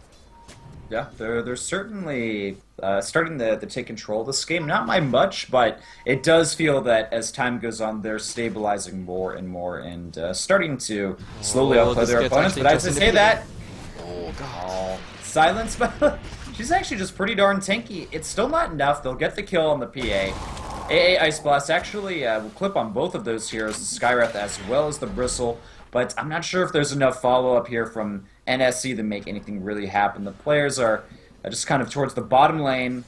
Yeah, they're certainly starting to take control of this game. Not by much, but it does feel that as time goes on, they're stabilizing more and more and starting to slowly outplay their opponents. But I have to say that... Oh, God. Oh, silence, but she's actually just pretty darn tanky. It's still not enough. They'll get the kill on the PA. AA Ice Blast actually will clip on both of those heroes, the Skywrath as well as the Bristle. But I'm not sure if there's enough follow-up here from NSC to make anything really happen. The players are just kind of towards the bottom lane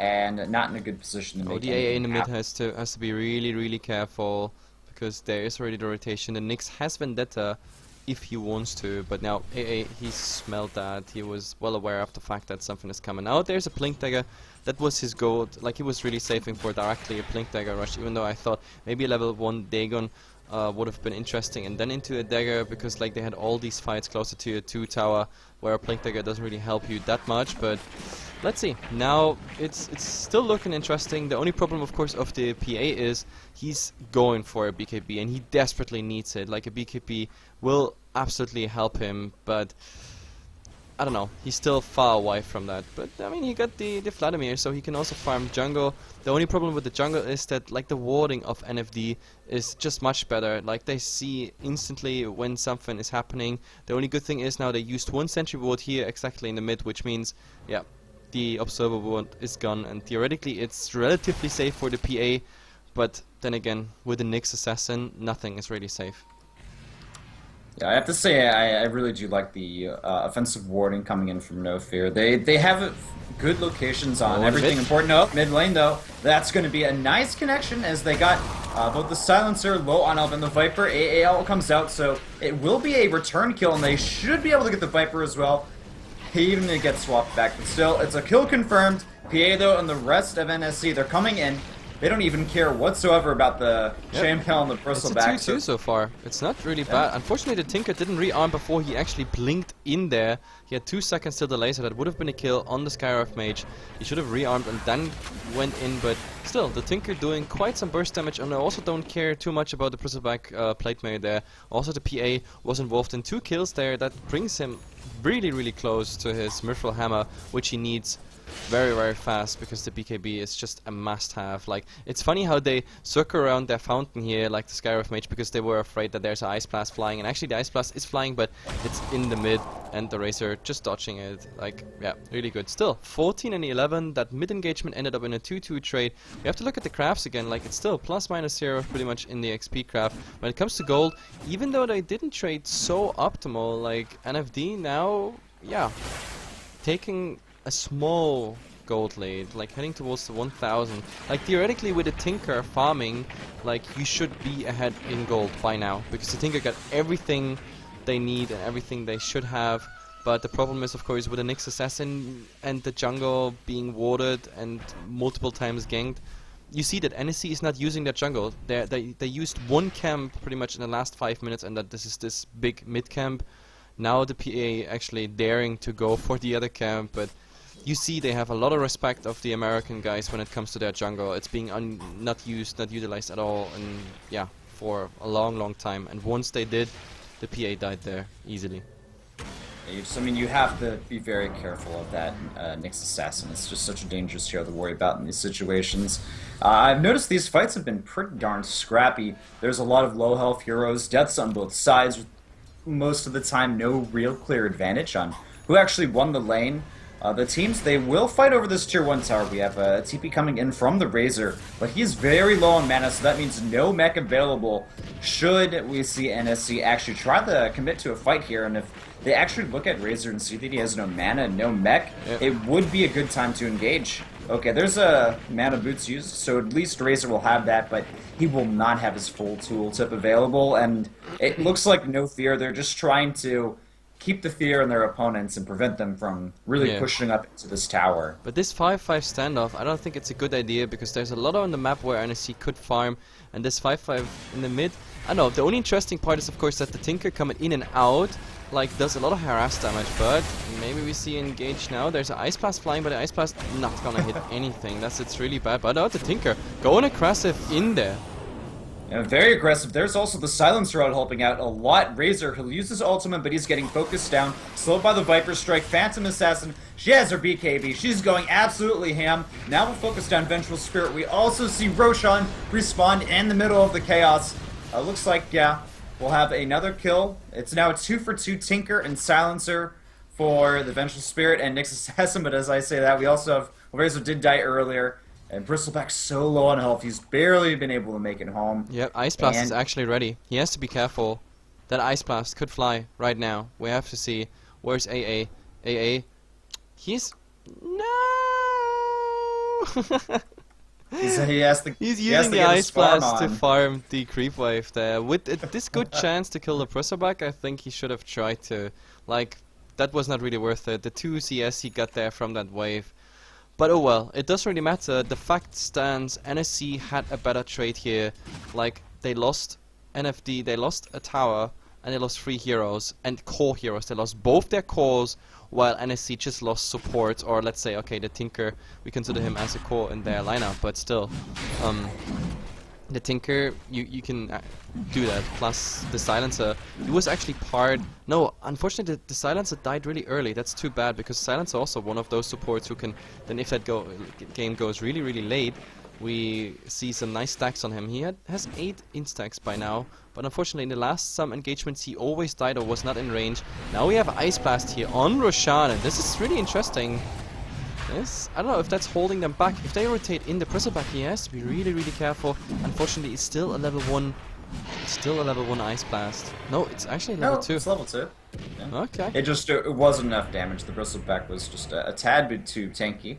and not in a good position to make the AA in the mid happen. has to be really careful, because there is already the rotation. The Nyx has Vendetta if he wants to, but now AA, he smelled that. He was well aware of the fact that something is coming out. There's a Blink Dagger. That was his goal. Like, he was really saving for directly a Blink Dagger rush, even though I thought maybe a level 1 Dagon would have been interesting, and then into a dagger, because like they had all these fights closer to a 2 tower where a Blink Dagger doesn't really help you that much. But let's see. Now it's still looking interesting. The only problem, of course, of the PA is he's going for a BKB, and he desperately needs it. Like, a BKB will absolutely help him, but I don't know, he's still far away from that. But I mean, he got the Vladimir, so he can also farm jungle. The only problem with the jungle is that like the warding of NFD is just much better. Like, they see instantly when something is happening. The only good thing is now they used 1 sentry ward here exactly in the mid, which means yeah, the observer ward is gone, and theoretically it's relatively safe for the PA. But then again, with the Nyx assassin, nothing is really safe. Yeah, I have to say I really do like the offensive warding coming in from No Fear. They have good locations on everything important. Oh, mid lane though, that's going to be a nice connection as they got both the Silencer, low on Elf, and the Viper. AAL comes out, so it will be a return kill, and they should be able to get the Viper as well. Even if it gets swapped back, but still, it's a kill confirmed. PA though and the rest of NSC, they're coming in. They don't even care whatsoever about the Shampel and the Bristleback. It's a 2-2 so far. It's not really bad. Unfortunately, the Tinker didn't rearm before he actually blinked in there. He had 2 seconds till delay, so that would have been a kill on the Skywrath Mage. He should have rearmed and then went in, but still, the Tinker doing quite some burst damage, and I also don't care too much about the Bristleback plate mail there. Also, the PA was involved in 2 kills there. That brings him really close to his Mithril Hammer, which he needs very fast, because the BKB is just a must-have. Like, it's funny how they circle around their fountain here, like the Skywrath Mage, because they were afraid that there's an Ice Blast flying, and actually the Ice Blast is flying, but it's in the mid, and the Razor just dodging it. Like, yeah, really good. Still, 14 and 11, that mid engagement ended up in a 2-2 trade. We have to look at the crafts again. Like, it's still ±0 pretty much in the XP craft. When it comes to gold, even though they didn't trade so optimal, like NFD now, yeah, taking a small gold lead, like heading towards the 1000. Like, theoretically with the Tinker farming, like, you should be ahead in gold by now, because the Tinker got everything they need and everything they should have. But the problem is, of course, with the Nyx assassin and the jungle being warded and multiple times ganked, you see that NSC is not using their jungle. They used 1 camp pretty much in the last 5 minutes, and that this is this big mid camp. Now the PA actually daring to go for the other camp, but you see they have a lot of respect of the American guys when it comes to their jungle. It's being not used, not utilized at all, and yeah, for a long time. And once they did, the PA died there easily. I mean, you have to be very careful of that Nyx assassin. It's just such a dangerous hero to worry about in these situations. I've noticed these fights have been pretty darn scrappy. There's a lot of low health heroes, deaths on both sides, with most of the time no real clear advantage on who actually won the lane. The teams, they will fight over this tier 1 tower. We have a TP coming in from the Razor, but he's very low on mana, so that means no mech available should we see NSC actually try to commit to a fight here. And if they actually look at Razor and see that he has no mana and no mech, it would be a good time to engage. Okay, there's a mana boots used, so at least Razor will have that, but he will not have his full tooltip available, and it looks like No Fear, they're just trying to keep the fear in their opponents and prevent them from really Yeah. pushing up into this tower. But this 5-5 standoff, I don't think it's a good idea because there's a lot on the map where NSC could farm, and this 5-5 in the mid, I don't know, the only interesting part is of course that the Tinker coming in and out, like, does a lot of harass damage, but maybe we see engage now. There's an Ice Blast flying, but the Ice Blast not gonna hit anything. It's really bad, but the Tinker going aggressive in there. And very aggressive. There's also the Silencer out helping out a lot. Razor, he'll use his ultimate, but he's getting focused down. Slowed by the Viper Strike. Phantom Assassin, she has her BKB. She's going absolutely ham. Now we'll focus down Vengeful Spirit. We also see Roshan respawn in the middle of the chaos. Looks like, yeah, we'll have another kill. It's now a 2-for-2 Tinker and Silencer for the Vengeful Spirit and Nyx Assassin, but as I say that, we also have, well, Razor did die earlier. And Bristleback's so low on health, he's barely been able to make it home. Yep, Ice Blast is actually ready. He has to be careful. That Ice Blast could fly right now. We have to see. Where's AA? AA? He's... No! He's using the Ice Blast to farm the creep wave there. With this good chance to kill the Bristleback, I think he should have tried to. Like, that was not really worth it. The 2 CS he got there from that wave. But oh well, it doesn't really matter. The fact stands, NSC had a better trade here. Like, they lost NFD, they lost a tower, and they lost 3 heroes, and core heroes. They lost both their cores, while NSC just lost support, or let's say, okay, the Tinker, we consider him as a core in their lineup, but still. The Tinker, you can do that, plus the Silencer. He was actually part... No, unfortunately the Silencer died really early. That's too bad, because Silencer also one of those supports who can... Then if that game goes really, really late, we see some nice stacks on him. He has 8 instacks by now, but unfortunately in the last some engagements he always died or was not in range. Now we have Ice Blast here on Roshan, and this is really interesting. Yes, I don't know if that's holding them back. If they rotate in the Bristleback, he has to be really, really careful. Unfortunately, it's still a level 1. It's still a level 1 Ice Blast. No, it's actually level 2. It's level 2. Yeah. Okay. It wasn't enough damage. The Bristleback was just a tad bit too tanky.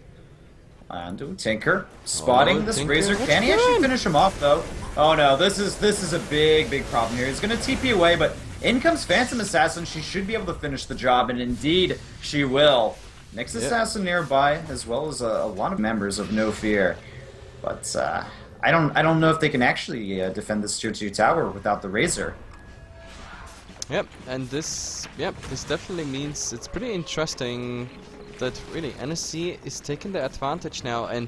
And Tinker spotting this Tinker, Razor. Can he actually finish him off though? Oh no, this is a big problem here. He's gonna TP away, but in comes Phantom Assassin. She should be able to finish the job, and indeed she will. Nyx Assassin nearby, as well as a lot of members of No Fear, but I don't know if they can actually defend this tier 2 tower without the Razor. Yep, and this definitely means it's pretty interesting that really NSC is taking the advantage now, and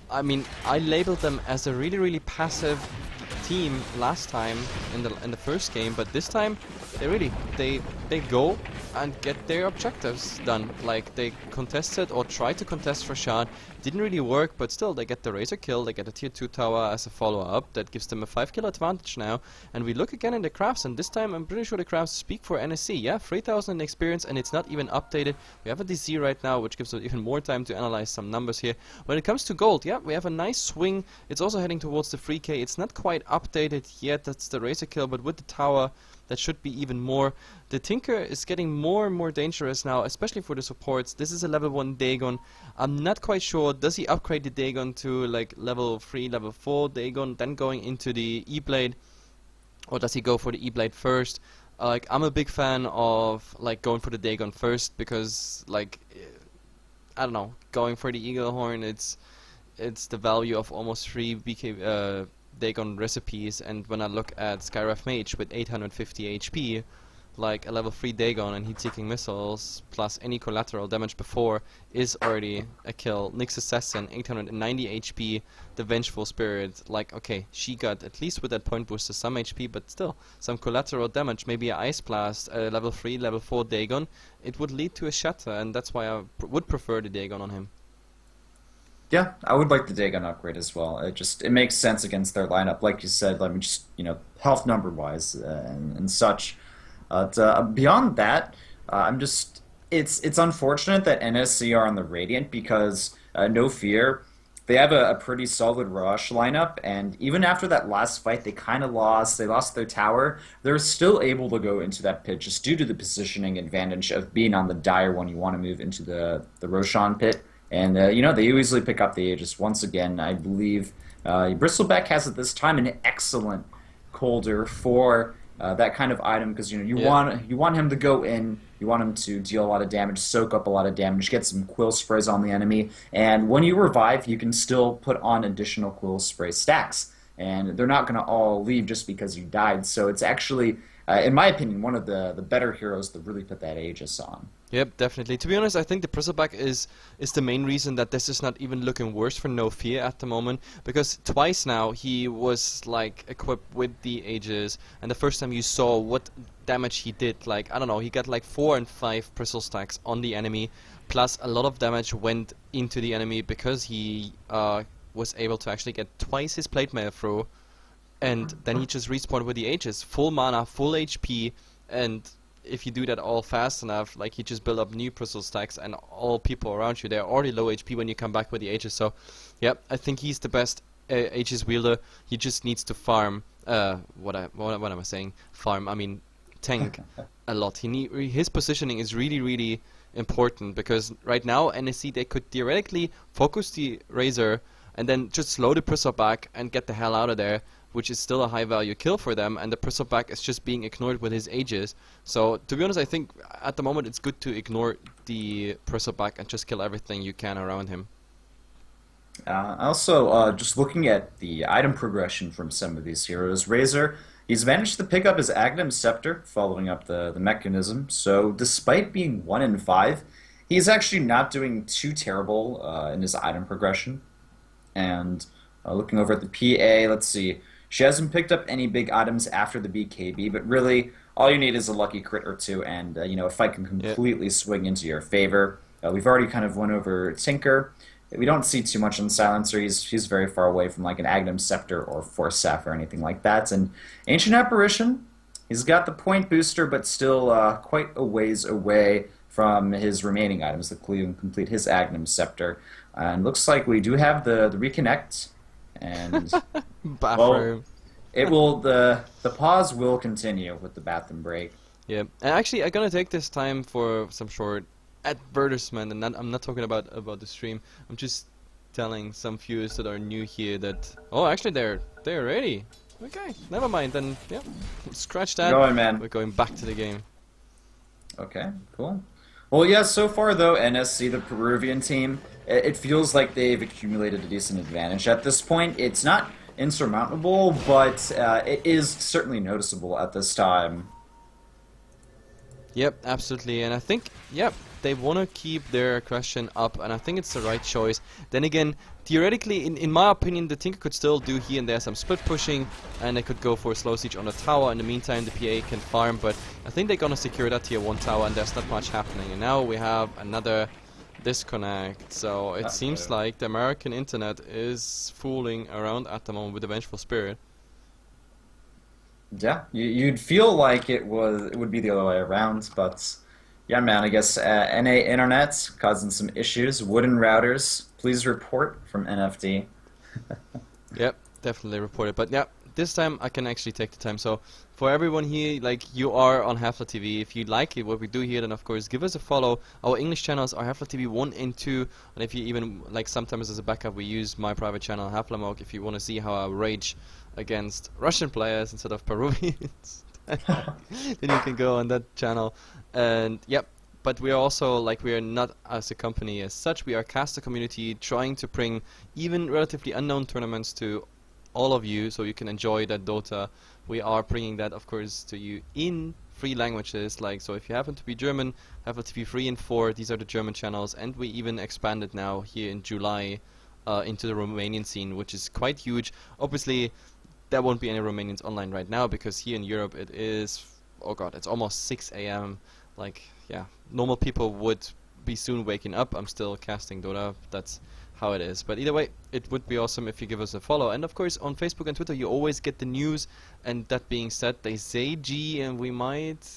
I mean I labeled them as a really, really passive team last time in the first game, but this time they go and get their objectives done. Like, they contested or tried to contest Roshan, didn't really work, but still they get the Razor kill, they get a tier 2 tower as a follow-up. That gives them a 5 kill advantage now, and we look again in the crafts, and this time I'm pretty sure the crafts speak for NSC. Yeah, 3000 in experience, and it's not even updated. We have a DC right now, which gives us even more time to analyze some numbers here. When it comes to gold, yeah, we have a nice swing. It's also heading towards the 3k. It's not quite updated yet, that's the Razor kill, but with the tower that should be even more. The Tinker is getting more and more dangerous now, especially for the supports. This is a level 1 Dagon. I'm not quite sure, does he upgrade the Dagon to like level 3, level 4 Dagon, then going into the E-Blade? Or does he go for the E-Blade first? Like, I'm a big fan of like going for the Dagon first, because like, I don't know, going for the Eagle Horn, it's the value of almost 3 BK Dagon recipes, and when I look at Skyref Mage with 850 HP, like a level 3 Dagon and heat-seeking missiles plus any collateral damage before is already a kill. Nyx Assassin 890 HP, the Vengeful Spirit, like, okay, she got at least with that point booster some HP, but still some collateral damage, maybe a Ice Blast, a level 3, level 4 Dagon, it would lead to a Shatter, and that's why I would prefer the Dagon on him. Yeah, I would like the Dagon upgrade as well. It makes sense against their lineup, like you said. I mean, just health number wise and such. Beyond that, it's unfortunate that NSC are on the Radiant, because No Fear, they have a pretty solid rush lineup, and even after that last fight, they kind of lost. They lost their tower. They're still able to go into that pit just due to the positioning advantage of being on the dire when you want to move into the Roshan pit. And, they easily pick up the Aegis. Once again, I believe Bristleback has at this time an excellent Colder for that kind of item, because, you want him to go in, You want him to deal a lot of damage, soak up a lot of damage, get some quill sprays on the enemy, and when you revive, you can still put on additional quill spray stacks. And they're not going to all leave just because you died. So it's actually, in my opinion, one of the better heroes to really put that Aegis on. Yep, definitely. To be honest, I think the Bristleback is the main reason that this is not even looking worse for No Fear at the moment, because twice now he was like equipped with the Aegis, and the first time you saw what damage he did, like I don't know, he got like 4 and 5 Bristle stacks on the enemy, plus a lot of damage went into the enemy because he was able to actually get twice his plate mail through, and then he just respawned with the Aegis, full mana, full HP, and if you do that all fast enough, like you just build up new Bristle stacks, and all people around you, they're already low HP when you come back with the Aegis. So, yeah, I think he's the best Aegis wielder. He just needs to farm. What am I saying? Farm. I mean, tank a lot. His positioning is really, really important, because right now NSC, they could theoretically focus the Razor and then just slow the Bristleback and get the hell out of there, which is still a high value kill for them, and the Bristleback is just being ignored with his Aegis. So to be honest, I think at the moment it's good to ignore the Bristleback and just kill everything you can around him. Also, just looking at the item progression from some of these heroes, Razor, he's managed to pick up his Agnum Scepter, following up the mechanism. So despite being 1 in 5, he's actually not doing too terrible in his item progression. And looking over at the PA, let's see. She hasn't picked up any big items after the BKB, but really, all you need is a lucky crit or two, and a fight can completely swing into your favor. We've already kind of went over Tinker. We don't see too much on Silencer. He's very far away from like an Agnum Scepter or Force Staff or anything like that. And Ancient Apparition, he's got the point booster, but still quite a ways away from his remaining items that complete his Agnum Scepter. And looks like we do have the reconnect, and Bathroom. Well, the pause will continue with the bathroom break. Yeah, and actually I'm gonna take this time for some short advertisement, and I'm not talking about the stream. I'm just telling some viewers that are new here that actually they're ready. Okay, never mind then. Yeah, scratch that. Going, man. We're going back to the game. Okay, cool. Well, yeah, so far, though, NSC, the Peruvian team, it feels like they've accumulated a decent advantage at this point. It's not insurmountable, but it is certainly noticeable at this time. Yep, absolutely, and I think, they want to keep their aggression up, and I think it's the right choice. Then again, theoretically, in my opinion, the Tinker could still do here and there some split pushing, and they could go for a slow siege on the tower. In the meantime, the PA can farm, but I think they're gonna secure that tier 1 tower, and there's not much happening. And now we have another disconnect, so it seems like the American internet is fooling around at the moment with the Vengeful Spirit. Yeah, you'd feel like it would be the other way around, but yeah, man, I guess NA Internet causing some issues. Wooden routers, please report from NFD. Yep, definitely report it. But yeah, this time I can actually take the time. So for everyone here, like, you are on HeflaTV. If you like it, what we do here, then of course give us a follow. Our English channels are HeflaTV 1 and 2. And if you even, like, sometimes as a backup, we use my private channel, HeflaMog, if you want to see how I rage against Russian players instead of Peruvians. Then you can go on that channel. And yep, but we are also, like, we are not as a company as such. We are a caster community trying to bring even relatively unknown tournaments to all of you, so you can enjoy that Dota. We are bringing that, of course, to you in 3 languages. Like, so if you happen to be German, HeflaTV 3 and 4, these are the German channels, and we even expanded now here in July into the Romanian scene, which is quite huge. Obviously, there won't be any Romanians online right now, because here in Europe it is, oh god, it's almost 6 AM. Like, yeah, normal people would be soon waking up. I'm still casting Dota. That's how it is. But either way, it would be awesome if you give us a follow. And of course, on Facebook and Twitter, you always get the news. And that being said, they say G, and we might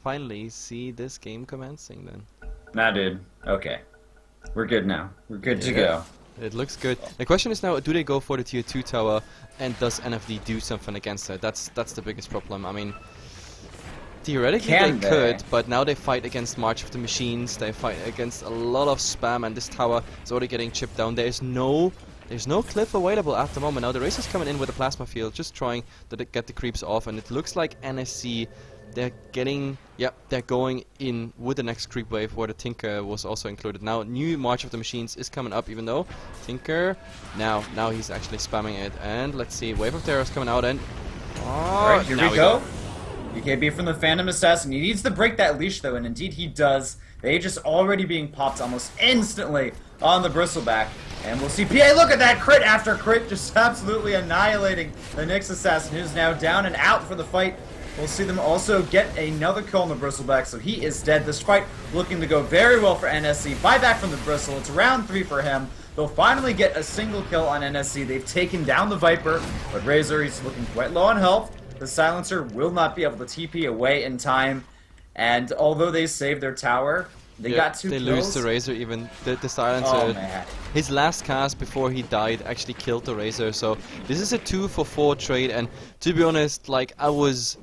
finally see this game commencing then. Nah, dude. Okay. We're good now. We're good to go. It looks good. The question is now, do they go for the tier 2 tower, and does NFD do something against it? That's the biggest problem. I mean, theoretically they could, but now they fight against March of the Machines, they fight against a lot of spam, and this tower is already getting chipped down. There's no cliff available at the moment. Now the Racer's coming in with a plasma field, just trying to get the creeps off, and it looks like NSC they're getting, yep, they're going in with the next creep wave where the Tinker was also included. Now, new March of the Machines is coming up, even though Tinker, now he's actually spamming it. And let's see, Wave of Terror is coming out, and alright, here we go. BKB from the Phantom Assassin. He needs to break that leash, though, and indeed he does. The Aegis already being popped almost instantly on the Bristleback. And we'll see PA, look at that crit after crit, just absolutely annihilating the Nyx Assassin, who's now down and out for the fight. We'll see them also get another kill on the Bristleback, so he is dead. This fight looking to go very well for NSC. Buyback from the Bristle, it's round 3 for him. They'll finally get a single kill on NSC. They've taken down the Viper, but Razor, he's looking quite low on health. The Silencer will not be able to TP away in time. And although they saved their tower, they got 2 kills. They lose the Razor even. The Silencer, oh, man. His last cast before he died actually killed the Razor. So this is a 2-for-4 trade, and to be honest, like I was...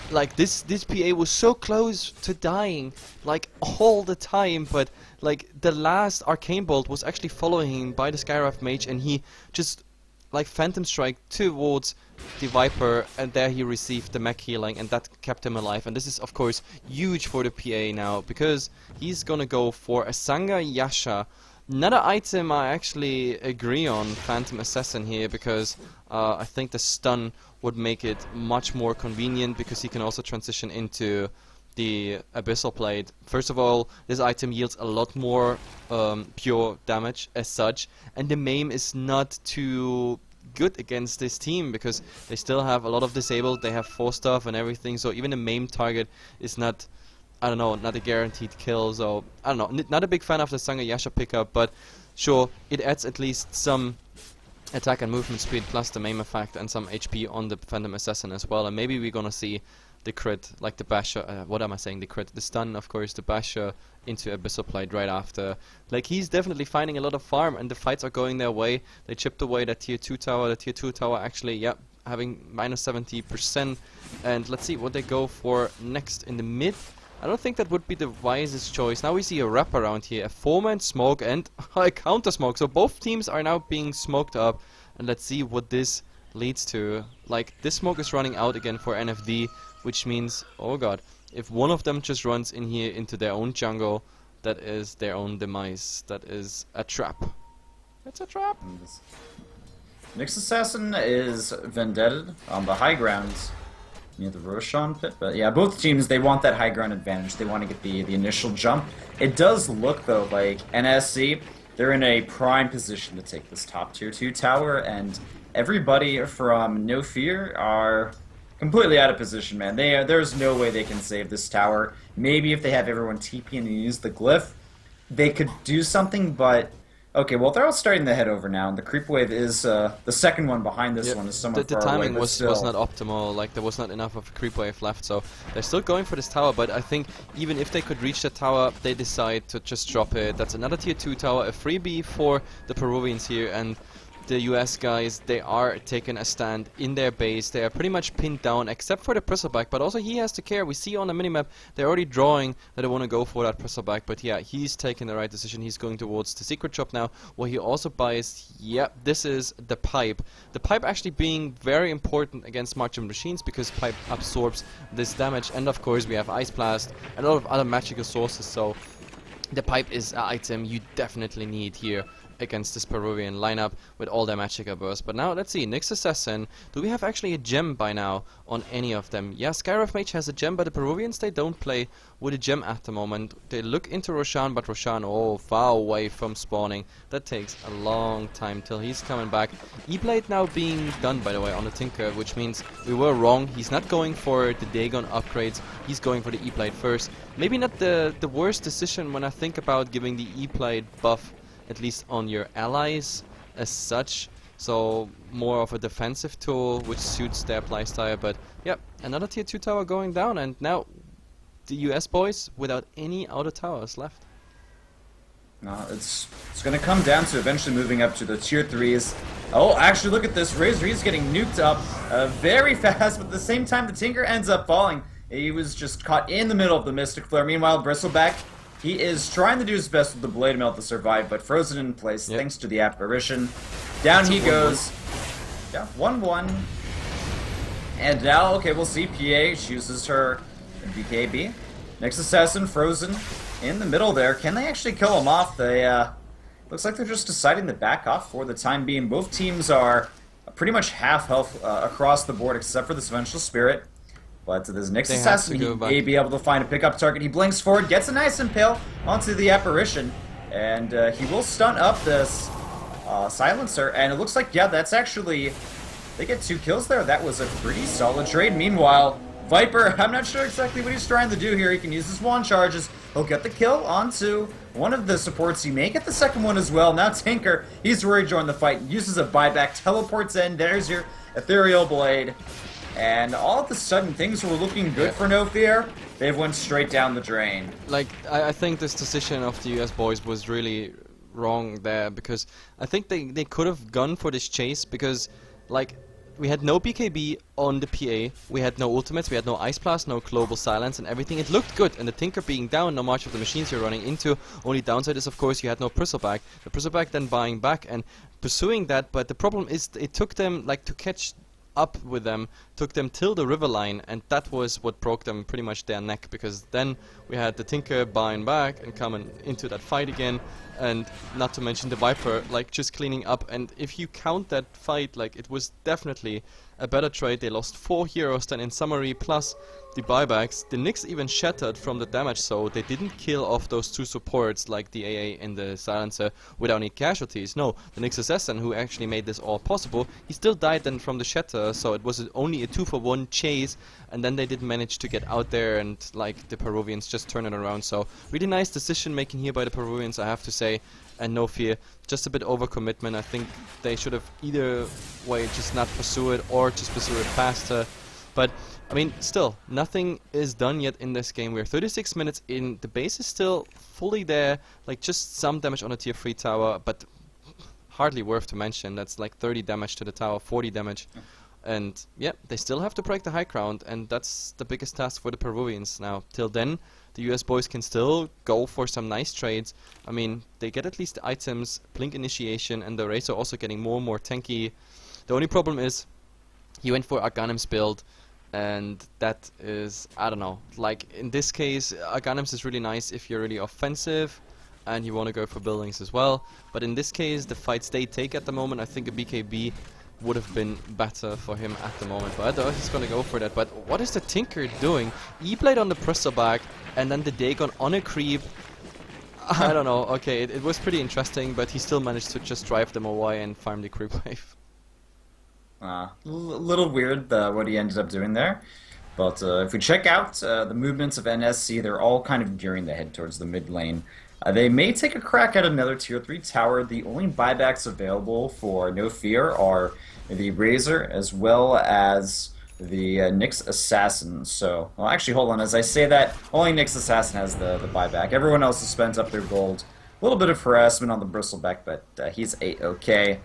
Like this PA was so close to dying, like all the time, but like the last Arcane Bolt was actually following him by the Skywrath Mage, and he just like Phantom Strike towards the Viper, and there he received the mech healing, and that kept him alive. And this is of course huge for the PA now, because he's gonna go for a Sangha Yasha. Another item I actually agree on, Phantom Assassin here, because I think the stun would make it much more convenient, because he can also transition into the Abyssal Blade. First of all, this item yields a lot more pure damage as such, and the MAME is not too good against this team, because they still have a lot of disabled, they have 4 stuff and everything, so even the MAME target is not, I don't know, not a guaranteed kill. So I don't know, not a big fan of the Sangha Yasha pickup, but sure, it adds at least some attack and movement speed plus the MAME effect and some HP on the Phantom Assassin as well. And maybe we're gonna see the crit, like the basher, what am I saying, the crit, the stun, of course, the basher into Abyssal Blade right after. Like, he's definitely finding a lot of farm, and the fights are going their way. They chipped away that tier 2 tower, the tier 2 tower actually, yep, having minus 70%. And let's see what they go for next in the mid. I don't think that would be the wisest choice. Now we see a wraparound here, a 4-man smoke and a counter smoke. So both teams are now being smoked up, and let's see what this leads to. Like, this smoke is running out again for NFD, which means, oh god, if one of them just runs in here into their own jungle, that is their own demise. That is a trap. It's a trap. Nyx Assassin is vendetted on the high grounds near the Roshan pit, but yeah, both teams, they want that high ground advantage. They want to get the initial jump. It does look, though, like NSC, they're in a prime position to take this top tier 2 tower, and everybody from No Fear are completely out of position, man. There's no way they can save this tower. Maybe if they have everyone TP and use the glyph, they could do something, but... Okay, well, they're all starting to head over now, and the creep wave is, the second one behind this one is somewhat far away, the timing but was not optimal, like, there was not enough of a creep wave left, so they're still going for this tower, but I think even if they could reach the tower, they decide to just drop it. That's another tier 2 tower, a freebie for the Peruvians here, and the US guys, they are taking a stand in their base. They are pretty much pinned down, except for the Bristleback, but also he has to care. We see on the minimap, they're already drawing that they want to go for that Bristleback, but yeah, he's taking the right decision. He's going towards the secret shop now, where he also buys, yeah, this is the pipe. The pipe actually being very important against March of Machines, because pipe absorbs this damage, and of course we have Ice Blast, and a lot of other magical sources, so the pipe is an item you definitely need here against this Peruvian lineup with all their Magicka bursts. But now, let's see, Nyx Assassin, do we have actually a gem by now on any of them? Yeah, Skywrath Mage has a gem, but the Peruvians, they don't play with a gem at the moment. They look into Roshan, but Roshan, oh, far away from spawning. That takes a long time till he's coming back. E-Blade now being done, by the way, on the Tinker, which means we were wrong. He's not going for the Dagon upgrades, he's going for the E-Blade first. Maybe not the worst decision when I think about giving the E-Blade buff at least on your allies as such, so more of a defensive tool which suits their playstyle. But yep, another tier 2 tower going down, and now the US boys without any outer towers left. No, it's gonna come down to eventually moving up to the tier 3s. Oh, actually, look at this. Razor, he's getting nuked up very fast, but at the same time the Tinker ends up falling. He was just caught in the middle of the Mystic Flare. Meanwhile, Bristleback, he is trying to do his best with the Blade Mail to survive, but frozen in place thanks to the apparition. Down he goes. Yeah, 1-1. And now, okay, we'll see. PA chooses her BKB. Next Assassin frozen in the middle there. Can they actually kill him off? They, looks like they're just deciding to back off for the time being. Both teams are pretty much half health across the board, except for this Vengeful Spirit. But this next Assassin, he may be able to find a pickup target. He blinks forward, gets a nice impale onto the Apparition, and he will stun up this Silencer. And it looks like, yeah, that's actually... They get 2 kills there. That was a pretty solid trade. Meanwhile, Viper, I'm not sure exactly what he's trying to do here. He can use his wand charges. He'll get the kill onto one of the supports. He may get the second one as well. Now Tinker, he's ready to join the fight. Uses a buyback, teleports in. There's your Ethereal Blade. And all of a sudden, things were looking good for No Fear. They've went straight down the drain. Like, I think this decision of the US boys was really wrong there, because I think they could have gone for this chase, because, like, we had no BKB on the PA, we had no ultimates, we had no Ice Blast, no Global Silence and everything. It looked good, and the Tinker being down, no much of the machines you're running into. Only downside is, of course, you had no Bristleback. The Bristleback then buying back and pursuing that, but the problem is it took them, like, to catch up with them, took them till the river line, and that was what broke them pretty much their neck, because then we had the Tinker buying back and coming into that fight again, and not to mention the Viper, like, just cleaning up. And if you count that fight, like, it was definitely a better trade. They lost 4 heroes then in summary, plus the buybacks. The Nyx even shattered from the damage, so they didn't kill off those 2 supports like the AA and the Silencer without any casualties. No, the Nyx Assassin, who actually made this all possible, he still died then from the shatter, so it was only a 2-for-1 chase, and then they did manage to get out there and, like, the Peruvians just turn it around. So really nice decision making here by the Peruvians, I have to say. And No Fear, just a bit overcommitment. I think they should have either way just not pursue it or just pursue it faster. But I mean, still, nothing is done yet in this game. We're 36 minutes in. The base is still fully there. Like, just some damage on a tier 3 tower, but hardly worth to mention. That's like 30 damage to the tower, 40 damage. And yeah, they still have to break the high ground, and that's the biggest task for the Peruvians now. Till then, the US boys can still go for some nice trades. I mean, they get at least the items, Blink Initiation, and the Razor also getting more and more tanky. The only problem is, he went for Aghanim's build, and that is, I don't know, like in this case, Aghanim's is really nice if you're really offensive, and you want to go for buildings as well. But in this case, the fights they take at the moment, I think a BKB would have been better for him at the moment, but I don't know if he's gonna go for that. But what is the Tinker doing? E-Blade on the Bristleback, and then the Dagon on a creep. I don't know, okay, it was pretty interesting, but he still managed to just drive them away and farm the creep wave. Little weird what he ended up doing there. But if we check out the movements of NSC, they're all kind of gearing the head towards the mid lane. They may take a crack at another tier 3 tower. The only buybacks available for No Fear are the Razor as well as the Nyx Assassin. So, well, actually, hold on. As I say that, only Nyx Assassin has the buyback. Everyone else has spent up their gold. A little bit of harassment on the Bristleback, but he's A-okay.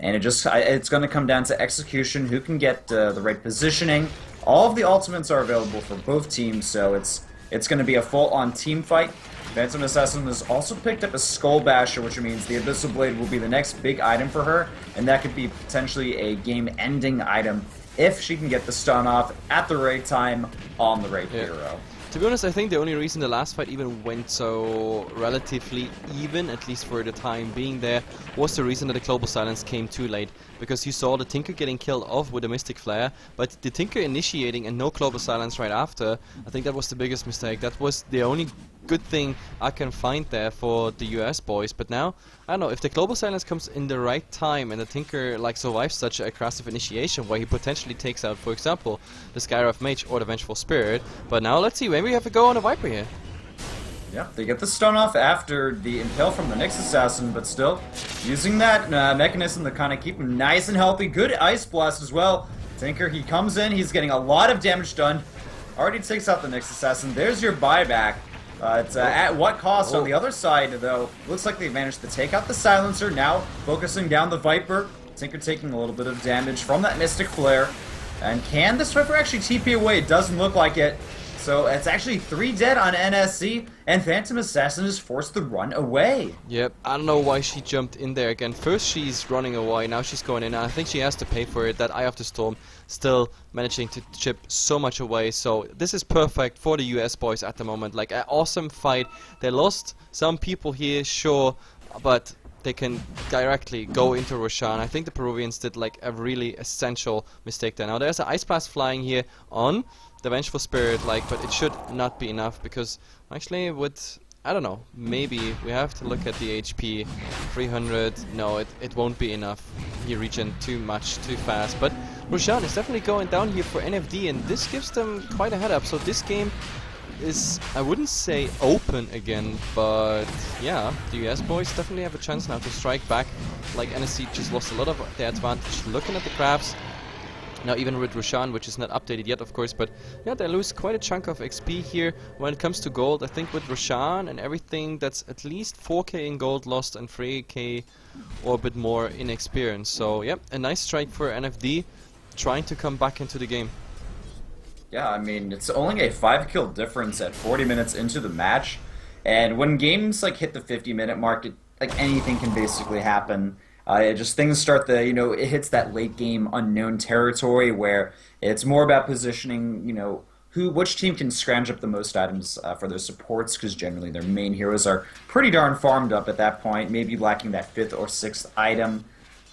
And it's going to come down to execution, who can get the right positioning. All of the ultimates are available for both teams, so it's going to be a full-on team fight. Phantom Assassin has also picked up a Skull Basher, which means the Abyssal Blade will be the next big item for her, and that could be potentially a game-ending item if she can get the stun off at the right time on the right hero. To be honest, I think the only reason the last fight even went so relatively even, at least for the time being there, was the reason that the Global Silence came too late. Because you saw the Tinker getting killed off with a Mystic Flare, but the Tinker initiating and no Global Silence right after, I think that was the biggest mistake. That was the only good thing I can find there for the US boys. But now, I don't know, if the Global Silence comes in the right time and the Tinker like survives such an aggressive initiation where he potentially takes out, for example, the Skywrath Mage or the Vengeful Spirit. But now let's see, maybe we have to go on a Viper here. Yeah, they get the stun off after the impale from the Nyx Assassin, but still using that mechanism to kind of keep him nice and healthy. Good Ice Blast as well. Tinker, he comes in, he's getting a lot of damage done. Already takes out the Nyx Assassin. There's your buyback. It's at what cost? On the other side, though, looks like they managed to take out the Silencer. Now focusing down the Viper. Tinker taking a little bit of damage from that Mystic Flare. And can this Viper actually TP away? It doesn't look like it. So it's actually 3 dead on NSC, and Phantom Assassin is forced to run away. Yep, I don't know why she jumped in there again. First she's running away, now she's going in, and I think she has to pay for it. That Eye of the Storm still managing to chip so much away, so this is perfect for the US boys at the moment. Like, an awesome fight. They lost some people here, sure, but they can directly go into Roshan. I think the Peruvians did like a really essential mistake there. Now there's an Ice Blast flying here on the Vengeful Spirit, like, but it should not be enough because actually with, I don't know, maybe we have to look at the HP. 300, no, it won't be enough. He regen too much, too fast. But Roshan is definitely going down here for NFD, and this gives them quite a head up. So this game is, I wouldn't say open again, but yeah, the US boys definitely have a chance now to strike back. Like, NSC just lost a lot of their advantage. Looking at the crafts, now even with Roshan, which is not updated yet, of course, but yeah, they lose quite a chunk of XP here when it comes to gold. I think with Roshan and everything, that's at least 4k in gold lost and 3k or a bit more in experience. So yeah, a nice strike for NFD, trying to come back into the game. Yeah, I mean, it's only a 5-kill difference at 40 minutes into the match, and when games like hit the 50-minute mark, like anything can basically happen. Things start it hits that late game unknown territory where it's more about positioning, which team can scrounge up the most items for their supports, because generally their main heroes are pretty darn farmed up at that point, maybe lacking that 5th or 6th item.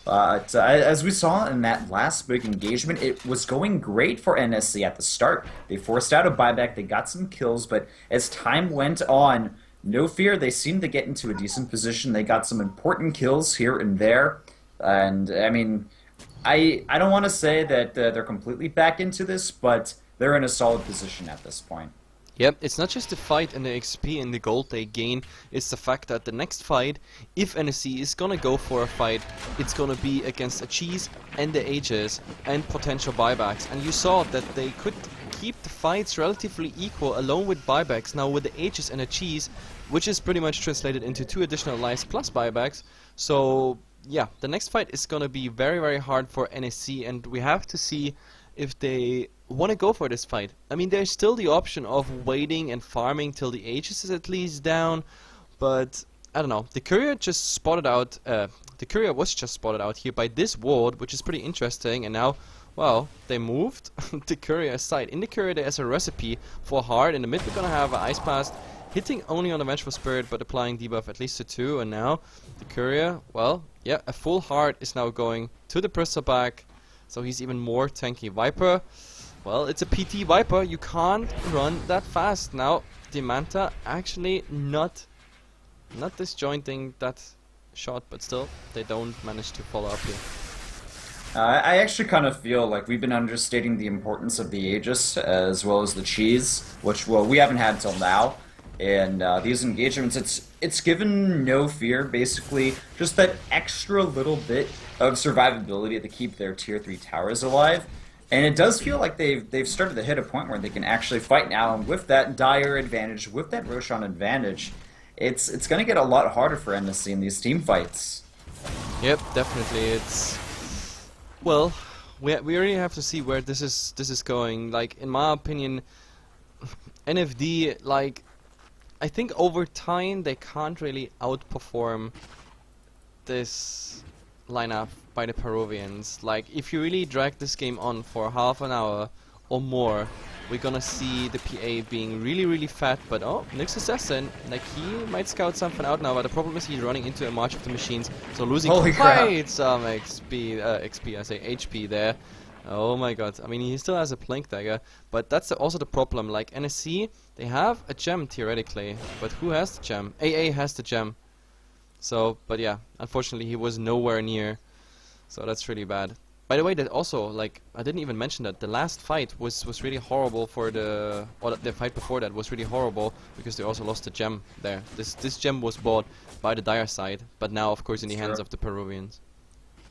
But as we saw in that last big engagement, it was going great for NSC at the start. They forced out a buyback, they got some kills, but as time went on, no fear, they seemed to get into a decent position. They got some important kills here and there. And, I mean, I don't want to say that they're completely back into this, but they're in a solid position at this point. Yep, it's not just the fight and the XP and the gold they gain, it's the fact that the next fight, if NSC is gonna go for a fight, it's gonna be against a cheese and the Aegis and potential buybacks. And you saw that they could keep the fights relatively equal alone with buybacks. Now with the Aegis and a cheese, which is pretty much translated into 2 additional lives plus buybacks. So yeah, the next fight is gonna be very, very hard for NSC, and we have to see if they want to go for this fight. I mean, there's still the option of waiting and farming till the Aegis is at least down, but I don't know. The courier just spotted out. The courier was just spotted out here by this ward, which is pretty interesting. And now, well, they moved the courier aside. In the courier, there's a recipe for hard. In the mid, we're gonna have an Ice Blast hitting only on the Vengeful Spirit, but applying debuff at least to 2. And now the courier, well, yeah, a full heart is now going to the Bristleback. So he's even more tanky. Viper, well, it's a PT Viper. You can't run that fast. Now, the Manta actually not disjointing that shot, but still, they don't manage to follow up here. I actually kind of feel like we've been understating the importance of the Aegis as well as the cheese, which, well, we haven't had till now. And these engagements, it's given no fear, basically, just that extra little bit of survivability to keep their tier 3 towers alive. And it does feel like they've started to hit a point where they can actually fight now, and with that dire advantage, with that Roshan advantage, it's going to get a lot harder for NSC in these team fights. Yep, definitely. It's, well, we really have to see where this is going. Like, in my opinion, NFD, like, I think over time they can't really outperform this lineup by the Peruvians. Like, if you really drag this game on for half an hour or more, we're gonna see the PA being really, really fat. But oh, Nyx Assassin, like, he might scout something out now, but the problem is he's running into a March of the Machines, so losing quite some HP there. Oh my god, I mean, he still has a Plank Dagger, but that's also the problem. Like, NSC, they have a gem theoretically, but who has the gem? AA has the gem. So, but yeah, unfortunately he was nowhere near, so that's really bad. By the way, that also, like, I didn't even mention that the last fight was really horrible for the fight before that was really horrible because they also lost the gem there. This gem was bought by the Dire side, but now of course in the hands of the Peruvians.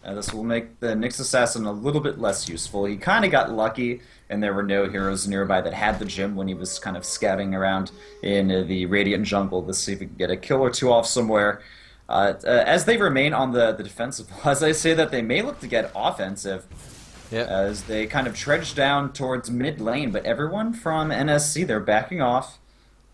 This will make the Nyx Assassin a little bit less useful. He kind of got lucky, and there were no heroes nearby that had the gem when he was kind of scouting around in the Radiant Jungle to see if he could get a kill or 2 off somewhere. As they remain on the defensive, as I say that they may look to get offensive, Yeah. as they kind of trudge down towards mid lane. But everyone from NSC, they're backing off.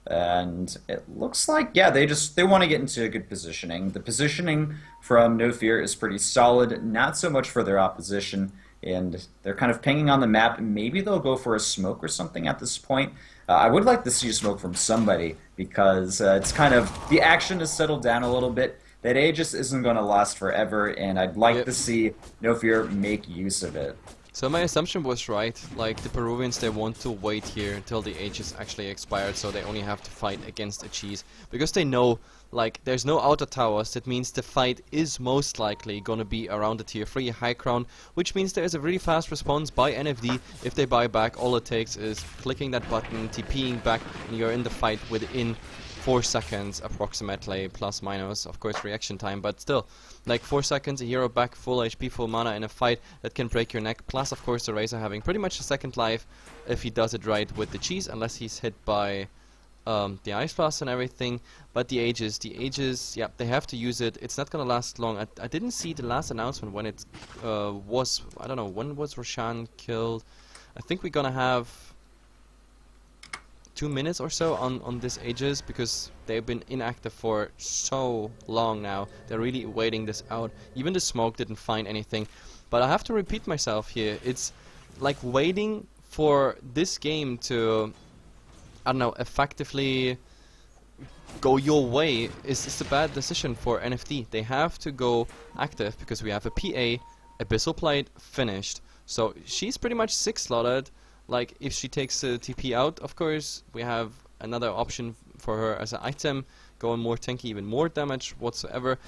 And it looks like, yeah, they want to get into a good positioning. The positioning from No Fear is pretty solid, not so much for their opposition, and they're kind of pinging on the map. Maybe they'll go for a smoke or something at this point. I would like to see a smoke from somebody because it's kind of the action has settled down a little bit. That Aegis isn't going to last forever, and I'd like Yep. to see No Fear make use of it. So my assumption was right, like the Peruvians, they want to wait here until the ages actually expired, so they only have to fight against a cheese. Because they know, like, there's no outer towers, that means the fight is most likely gonna be around the tier 3 high ground, which means there is a really fast response by NFD. If they buy back, all it takes is clicking that button, TPing back, and you're in the fight within 4 seconds approximately, plus minus, of course, reaction time, but still, like 4 seconds, a hero back, full HP, full mana in a fight that can break your neck, plus of course the Razor having pretty much a second life if he does it right with the cheese, unless he's hit by the Ice Blast and everything. But the Aegis, yeah, they have to use it. It's not gonna last long. I didn't see the last announcement when it was, I don't know, when was Roshan killed? I think we're gonna have 2 minutes or so on this Aegis, because they've been inactive for so long now. They're really waiting this out. Even the smoke didn't find anything. But I have to repeat myself here. It's like waiting for this game to, I don't know, effectively go your way is a bad decision for NFD. They have to go active because we have a PA, Abyssal Plate, finished. So she's pretty much 6 slotted. Like, if she takes TP out, of course, we have another option for her as an item, going more tanky, even more damage whatsoever.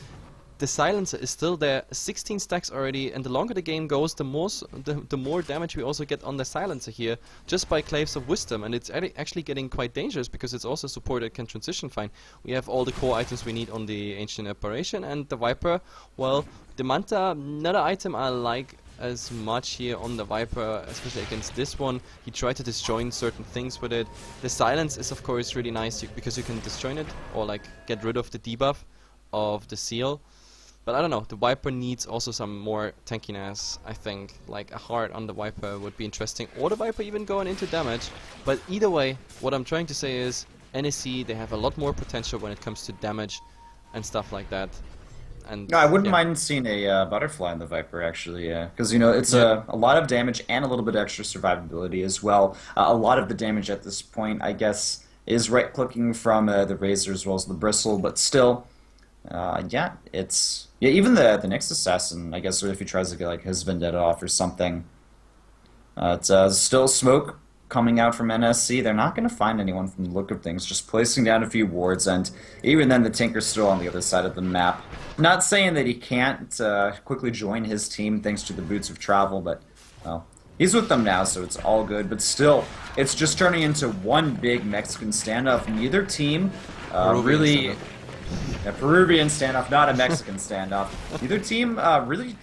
The silencer is still there, 16 stacks already, and the longer the game goes, the more damage we also get on the silencer here, just by Claves of Wisdom, and it's actually getting quite dangerous, because it's also supported, can transition fine. We have all the core items we need on the Ancient Apparition, and the Viper, well, the Manta, not an item I like as much here on the Viper, especially against this one. He tried to disjoin certain things with it. The silence is of course really nice because you can disjoin it, or like get rid of the debuff of the seal. But I don't know, the Viper needs also some more tankiness, I think. Like a heart on the Viper would be interesting, or the Viper even going into damage. But either way, what I'm trying to say is NSC, they have a lot more potential when it comes to damage and stuff like that. And No, I wouldn't yeah. mind seeing a butterfly in the Viper, actually, yeah. Because, you know, it's Yeah. a lot of damage and a little bit extra survivability as well. A lot of the damage at this point, I guess, is right-clicking from the Razor as well as the Bristle, but still, yeah, it's... Yeah, even the next Assassin, I guess, if he tries to get, like, his Vendetta off or something, it's still smoke coming out from NSC. They're not going to find anyone from the look of things, just placing down a few wards, and even then the Tinker's still on the other side of the map. Not saying that he can't quickly join his team thanks to the Boots of Travel, but, well, he's with them now, so it's all good. But still, it's just turning into one big Mexican standoff. Neither team really... standoff. A Peruvian standoff, not a Mexican standoff. Neither team really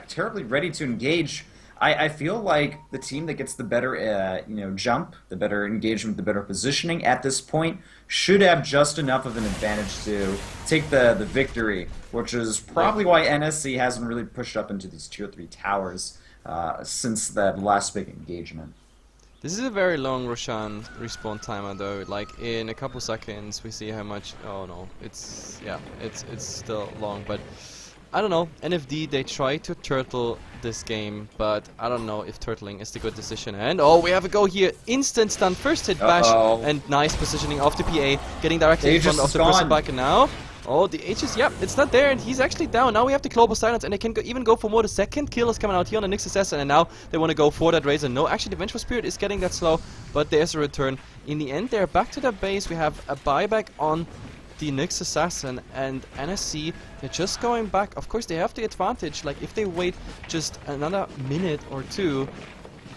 terribly ready to engage. I feel like the team that gets the better jump, the better engagement, the better positioning at this point should have just enough of an advantage to take the victory, which is probably why NSC hasn't really pushed up into these tier 3 towers since that last big engagement. This is a very long Roshan respawn timer though, like in a couple seconds we see how much, oh no, it's still long, but I don't know, NFD, they try to turtle this game, but I don't know if turtling is the good decision. And oh, we have a go here, instant stun, first hit bash, and nice positioning of the PA, getting directly in front of the person back, and now, oh, the Aegis, yeah, it's not there, and he's actually down. Now we have the Global Silence, and they can even go for more. The second kill is coming out here on the Nyx Assassin, and now they want to go for that Razor. No, actually the Vengeful Spirit is getting that slow, but there's a return. In the end, they're back to their base. We have a buyback on the Nyx Assassin, and NSC, they're just going back. Of course, they have the advantage. Like, if they wait just another minute or two,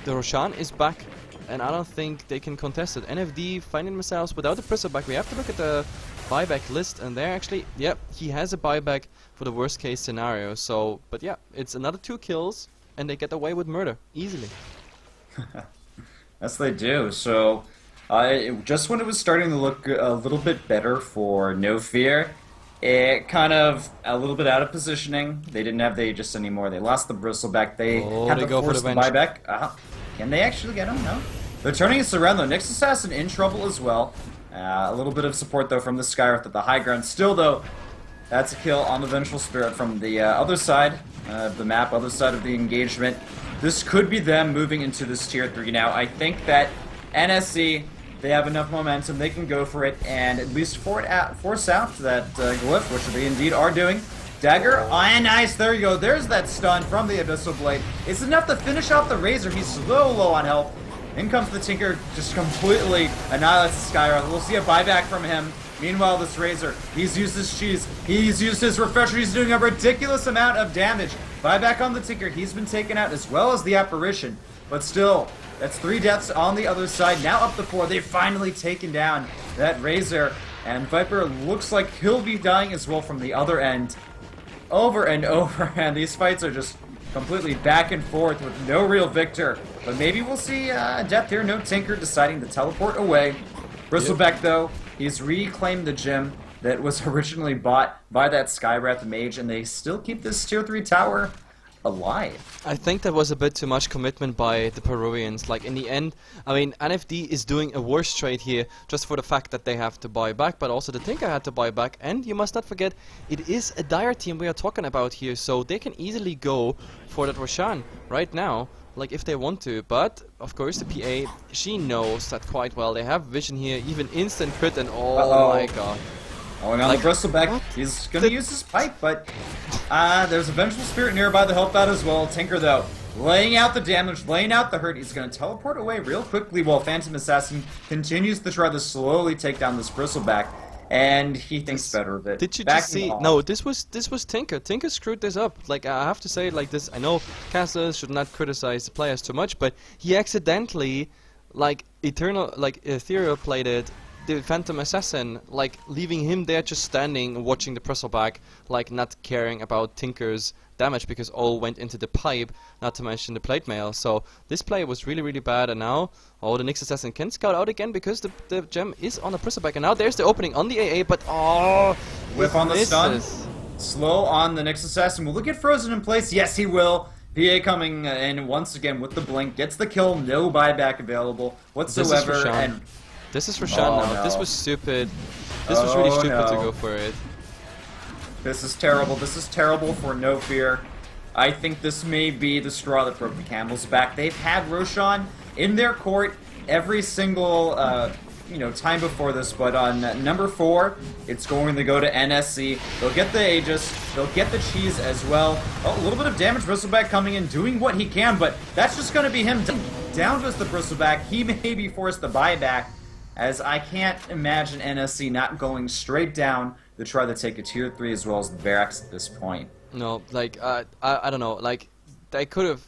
the Roshan is back, and I don't think they can contest it. NFD finding themselves without the Prism back. We have to look at the buyback list, and they're actually, yep, he has a buyback for the worst case scenario. So, but yeah, it's another 2 kills, and they get away with murder easily. Yes, they do. So, just when it was starting to look a little bit better for No Fear, It kind of a little bit out of positioning. They didn't have the Aegis anymore. They lost the bristleback. They Oh, had they to go for force the the bench. buyback. Can they actually get him? No. They're turning us around though. Nyx Assassin in trouble as well. A little bit of support though from the Skyreth at the high ground. Still though, that's a kill on the Vengeful Spirit from the other side of the map, other side of the engagement. This could be them moving into this tier 3 now. I think that NSC, they have enough momentum, they can go for it, and at least force out that glyph, which they indeed are doing. Dagger, and nice, there you go, there's that stun from the Abyssal Blade. It's enough to finish off the Razor, he's so low on health. In comes the Tinker, just completely annihilates the Skyreth. We'll see a buyback from him. Meanwhile, this Razor, he's used his cheese, he's used his refresher, he's doing a ridiculous amount of damage. Buyback on the Tinker, he's been taken out as well as the Apparition, but still, that's 3 deaths on the other side. Now up to 4, they've finally taken down that Razor, and Viper looks like he'll be dying as well from the other end. Over and over, and these fights are just completely back and forth with no real victor. But maybe we'll see death here. No Tinker deciding to teleport away. Bristleback, though, he's reclaimed the gem that was originally bought by that Skywrath mage, and they still keep this tier 3 tower alive. I think that was a bit too much commitment by the Peruvians. Like, in the end, I mean, NFD is doing a worse trade here just for the fact that they have to buy back, but also the Tinker had to buy back, and you must not forget, it is a dire team we are talking about here, so they can easily go for that Roshan right now, like if they want to, but of course the PA, she knows that quite well. They have vision here, even instant crit, and oh my god. Going on Like, the Bristleback, what? he's gonna use his pipe, but there's a Vengeful Spirit nearby to help out as well. Tinker, though, laying out the damage, laying out the hurt. He's gonna teleport away real quickly while Phantom Assassin continues to try to slowly take down this Bristleback, and he thinks better of it. Did you Backing just see? off. No, this was Tinker. Tinker screwed this up. Like, I have to say it like this. I know casters should not criticize the players too much, but he accidentally, like, ethereal plated the Phantom Assassin, like leaving him there just standing, watching the Bristleback, like not caring about Tinker's damage because all went into the pipe, not to mention the plate mail. So this play was really, really bad, and now the Nyx Assassin can scout out again because the gem is on the Bristleback, and now there's the opening on the AA, but Whip on the stun. misses. Slow on the Nyx Assassin. Will it get frozen in place? Yes, he will. PA coming in once again with the blink, gets the kill, no buyback available whatsoever, Roshan. and This is Roshan now. no. This was stupid. This was really stupid to go for it. this is terrible. This is terrible for No Fear. I think this may be the straw that broke the camel's back. They've had Roshan in their court every single time before this, but on number 4, it's going to go to NSC. They'll get the Aegis, they'll get the cheese as well. Oh, a little bit of damage, Bristleback coming in, doing what he can, but that's just going to be him. Down goes the Bristleback. He may be forced to buy back, as I can't imagine NSC not going straight down to try to take a tier 3 as well as the barracks at this point. No, like, I don't know, like, they could have...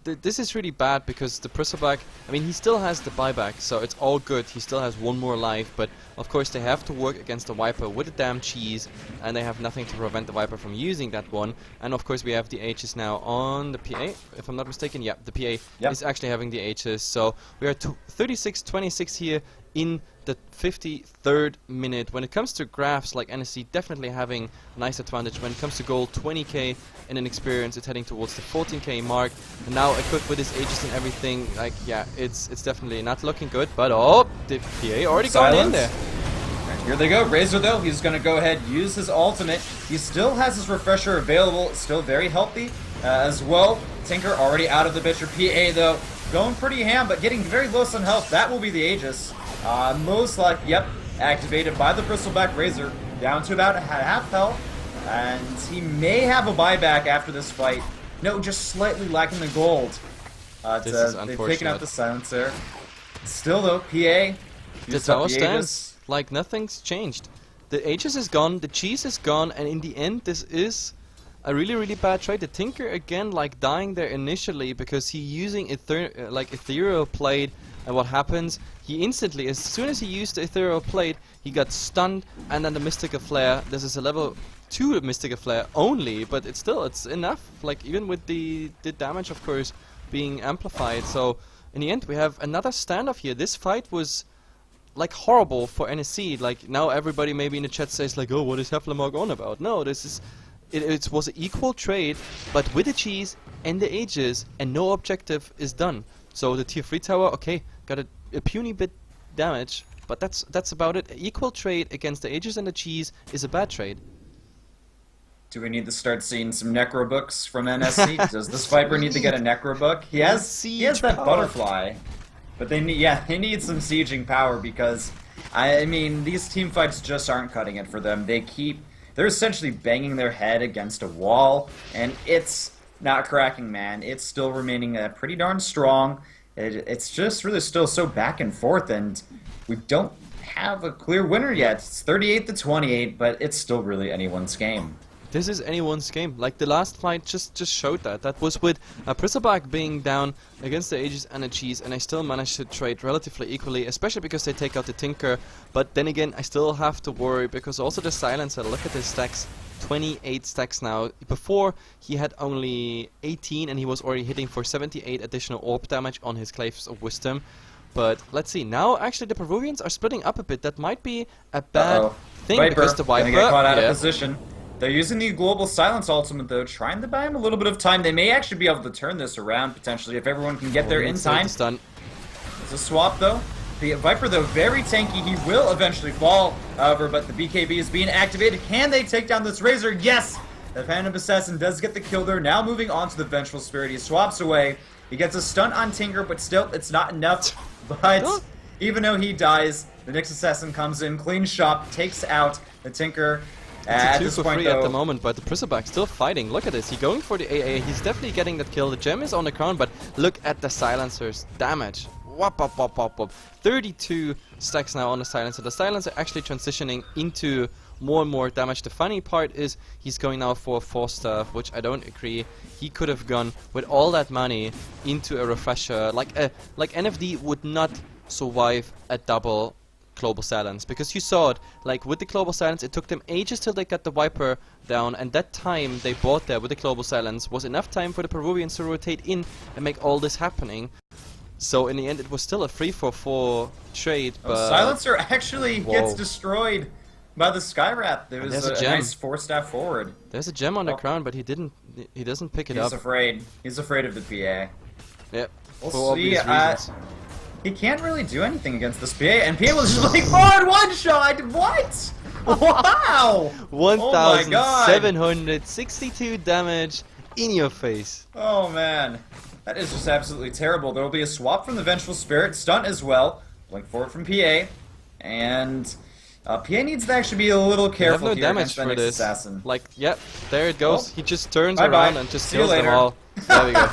This is really bad because the Bristleback, I mean, he still has the buyback, so it's all good. He still has 1 more life, but of course they have to work against the Viper with the damn cheese, and they have nothing to prevent the Viper from using that one. And of course we have the H's now on the PA, if I'm not mistaken. Yeah, the PA is actually having the H's, so we are 36-26 here in the 53rd minute. When it comes to graphs, like NSC definitely having a nice advantage. When it comes to gold, 20k in an experience, it's heading towards the 14k mark. And now equipped with his Aegis and everything, like, yeah, it's definitely not looking good. But the PA already going in there. Here they go. Razor, though, he's going to go ahead, use his ultimate. He still has his refresher available, still very healthy as well. Tinker already out of the picture. PA, though, going pretty ham, but getting very low on health. That will be the Aegis. Most likely, yep, activated by the Bristleback Razor, down to about half health, and he may have a buyback after this fight. No, just slightly lacking the gold. This is they've taken unfortunate. out the silencer. Still though, PA. The tower stands. Like, nothing's changed. The Aegis is gone, the cheese is gone, and in the end this is a really, really bad trade. The Tinker again, like, dying there initially because he using ethereal plate. And what happens? He instantly, as soon as he used the ethereal plate, he got stunned, and then the mystical flare. This is a level 2 mystical flare only, but it's enough. Like, even with the damage, of course, being amplified. So in the end, we have another standoff here. This fight was like horrible for NSC. Like now everybody maybe in the chat says like, oh, what is HeflaTV on about? No, this is it was an equal trade, but with the cheese and the ages, and no objective is done. So the tier 3 tower, okay, got a puny bit damage, but that's about it. Equal trade against the ages and the cheese is a bad trade. Do we need to start seeing some necro books from NSC? Does this Viper need to get a necro book? He has that butterfly, but they need some sieging power, because I mean these team fights just aren't cutting it for them. They're essentially banging their head against a wall, and it's not cracking, man. It's still remaining pretty darn strong. It's just really still so back and forth, and we don't have a clear winner yet. It's 38-28, but it's still really anyone's game. This is anyone's game. Like the last fight just showed that. That was with Prisabak being down against the Aegis and the Cheese, and I still managed to trade relatively equally, especially because they take out the Tinker. But then again, I still have to worry because also the Silencer, look at his stacks. 28 stacks now. Before he had only 18 and he was already hitting for 78 additional orb damage on his Claves of Wisdom. But let's see. Now actually the Peruvians are splitting up a bit. That might be a bad thing because the Viper get caught out of position. They're using the Global Silence ultimate, though, trying to buy him a little bit of time. They may actually be able to turn this around, potentially, if everyone can get there in time. It's a swap, though. The Viper, though, very tanky. He will eventually fall, however, but the BKB is being activated. Can they take down this Razor? Yes! The Phantom Assassin does get the kill there. Now moving on to the Vengeful Spirit. He swaps away. He gets a stun on Tinker, but still, it's not enough. But even though he dies, the Nyx Assassin comes in, clean shot, takes out the Tinker. It's a 2 for 3 at the moment, but the Prisabak still fighting. Look at this, he's going for the AA, he's definitely getting that kill. The gem is on the ground, but look at the Silencer's damage. Wop, wop, wop, wop, wop. 32 stacks now on the Silencer. The Silencer actually transitioning into more and more damage. The funny part is he's going now for a 4-staff, which I don't agree. He could have gone with all that money into a refresher. Like NFD would not survive a double Global Silence, because you saw it, like with the Global Silence it took them ages till they got the Viper down, and that time they bought there with the Global Silence was enough time for the Peruvians to rotate in and make all this happening. So in the end it was still a 3-for-4 trade, but Silencer actually gets destroyed by the Skywrath. There was a nice 4-staff forward. There's a gem on the ground, but he doesn't pick it up. He's afraid of the PA. Yep. We'll see. He can't really do anything against this PA, and PA was just like, forward one shot! What? Wow! 1,762 damage in your face. Oh man. That is just absolutely terrible. There will be a swap from the Vengeful Spirit, stunt as well. Blink forward from PA. And PA needs to actually be a little careful no here damage against the for this. Assassin. Like, yep, there it goes. He just turns Bye-bye. around and just kills them all. There we go.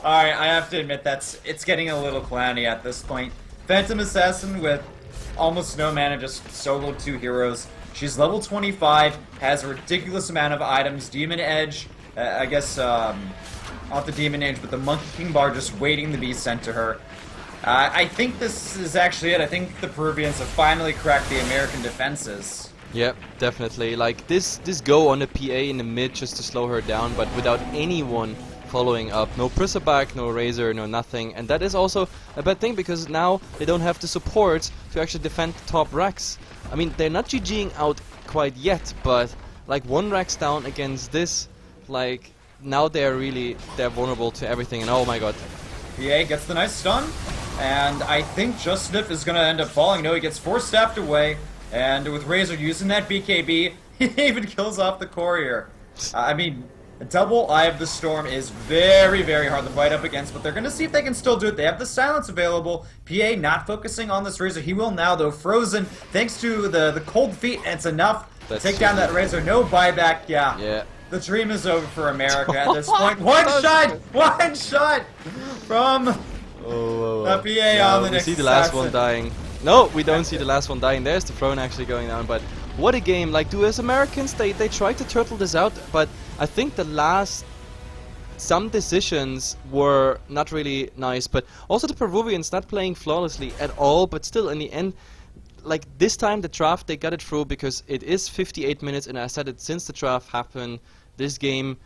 Alright, I have to admit it's getting a little clowny at this point. Phantom Assassin with almost no mana, just soloed 2 heroes. She's level 25, has a ridiculous amount of items. Demon Edge, I guess, not the Demon Edge, but the Monkey King bar just waiting to be sent to her. I think this is actually it. I think the Peruvians have finally cracked the American defenses. Yep, definitely. Like, this go on the PA in the mid just to slow her down, but without anyone following up. No Prisabak, no Razor, no nothing. And that is also a bad thing, because now they don't have the support to actually defend the top racks. I mean, they're not GGing out quite yet, but like 1 racks down against this, like now they're vulnerable to everything, and oh my god. PA gets the nice stun, and I think Just Sniff is gonna end up falling. No, he gets 4-staffed away, and with Razor using that BKB, he even kills off the courier. I mean, a double Eye of the Storm is very, very hard to fight up against, but they're going to see if they can still do it. They have the Silence available. PA not focusing on this Razor. He will now, though. Frozen, thanks to the cold feet, and it's enough to take down that Razor. No buyback. Yeah. The dream is over for America at this point. One shot from the PA on the next. We see the last one dying. No, we don't see the last one dying. There's the throne actually going down, but what a game. Like, do us Americans, they tried to turtle this out, but I think some decisions were not really nice, but also the Peruvians not playing flawlessly at all, but still in the end, like this time the draft they got it through, because it is 58 minutes, and I said it since the draft happened, this game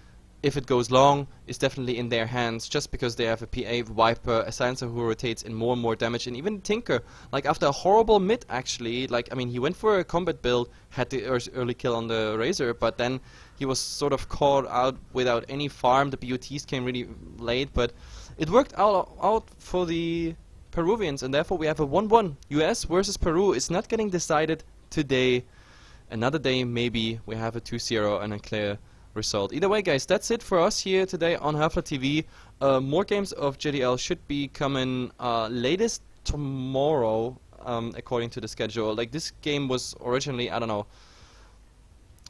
if it goes long, is definitely in their hands, just because they have a PA, Viper, a Silencer who rotates in more and more damage, and even Tinker, like after a horrible mid actually, like I mean he went for a combat build, had the early kill on the Razor, but then he was sort of caught out without any farm. The BOTs came really late, but it worked out for the Peruvians, and therefore we have a 1-1. US versus Peru is not getting decided today. Another day maybe we have a 2-0 and a clear result. Either way, guys, that's it for us here today on HeflaTV. More games of JDL should be coming latest tomorrow, according to the schedule. Like, this game was originally, I don't know,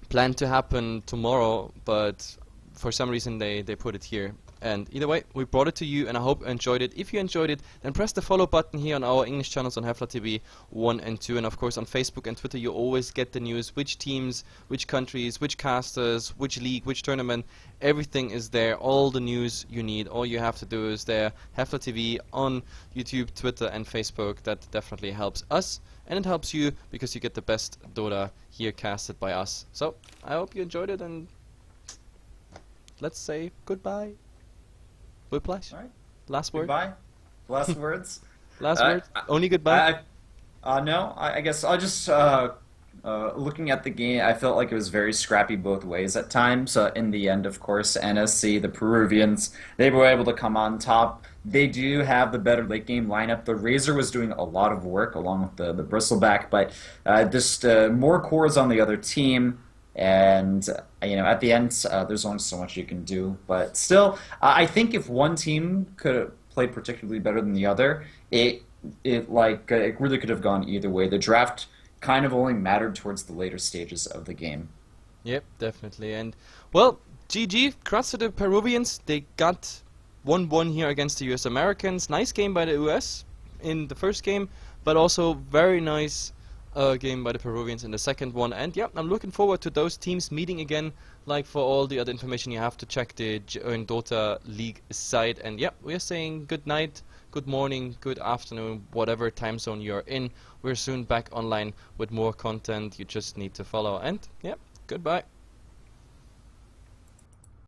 planned to happen tomorrow, but for some reason they put it here. And either way, we brought it to you, and I hope you enjoyed it. If you enjoyed it, then press the follow button here on our English channels on HeflaTV 1 and 2. And of course on Facebook and Twitter you always get the news, which teams, which countries, which casters, which league, which tournament. Everything is there, all the news you need. All you have to do is there, HeflaTV on YouTube, Twitter and Facebook. That definitely helps us, and it helps you because you get the best Dota here casted by us. So I hope you enjoyed it, and let's say goodbye. Whiplash? All right. Last word? Goodbye. Last words. Last word? Only goodbye? No, I guess I'll just looking at the game, I felt like it was very scrappy both ways at times. In the end, of course, NSC, the Peruvians, they were able to come on top. They do have the better late game lineup. The Razor was doing a lot of work along with the Bristleback, but just more cores on the other team. And at the end, there's only so much you can do. But still, I think if one team could have played particularly better than the other, it really could have gone either way. The draft kind of only mattered towards the later stages of the game. Yep, definitely. And well, GG, congrats to the Peruvians. They got 1-1 here against the US Americans. Nice game by the US in the first game, but also very nice game by the Peruvians in the second one. And yeah, I'm looking forward to those teams meeting again. Like, for all the other information, you have to check the JoinDOTA League site. And yeah, we're saying good night, good morning, good afternoon, whatever time zone you're in. We're soon back online with more content. You just need to follow. And yeah, goodbye.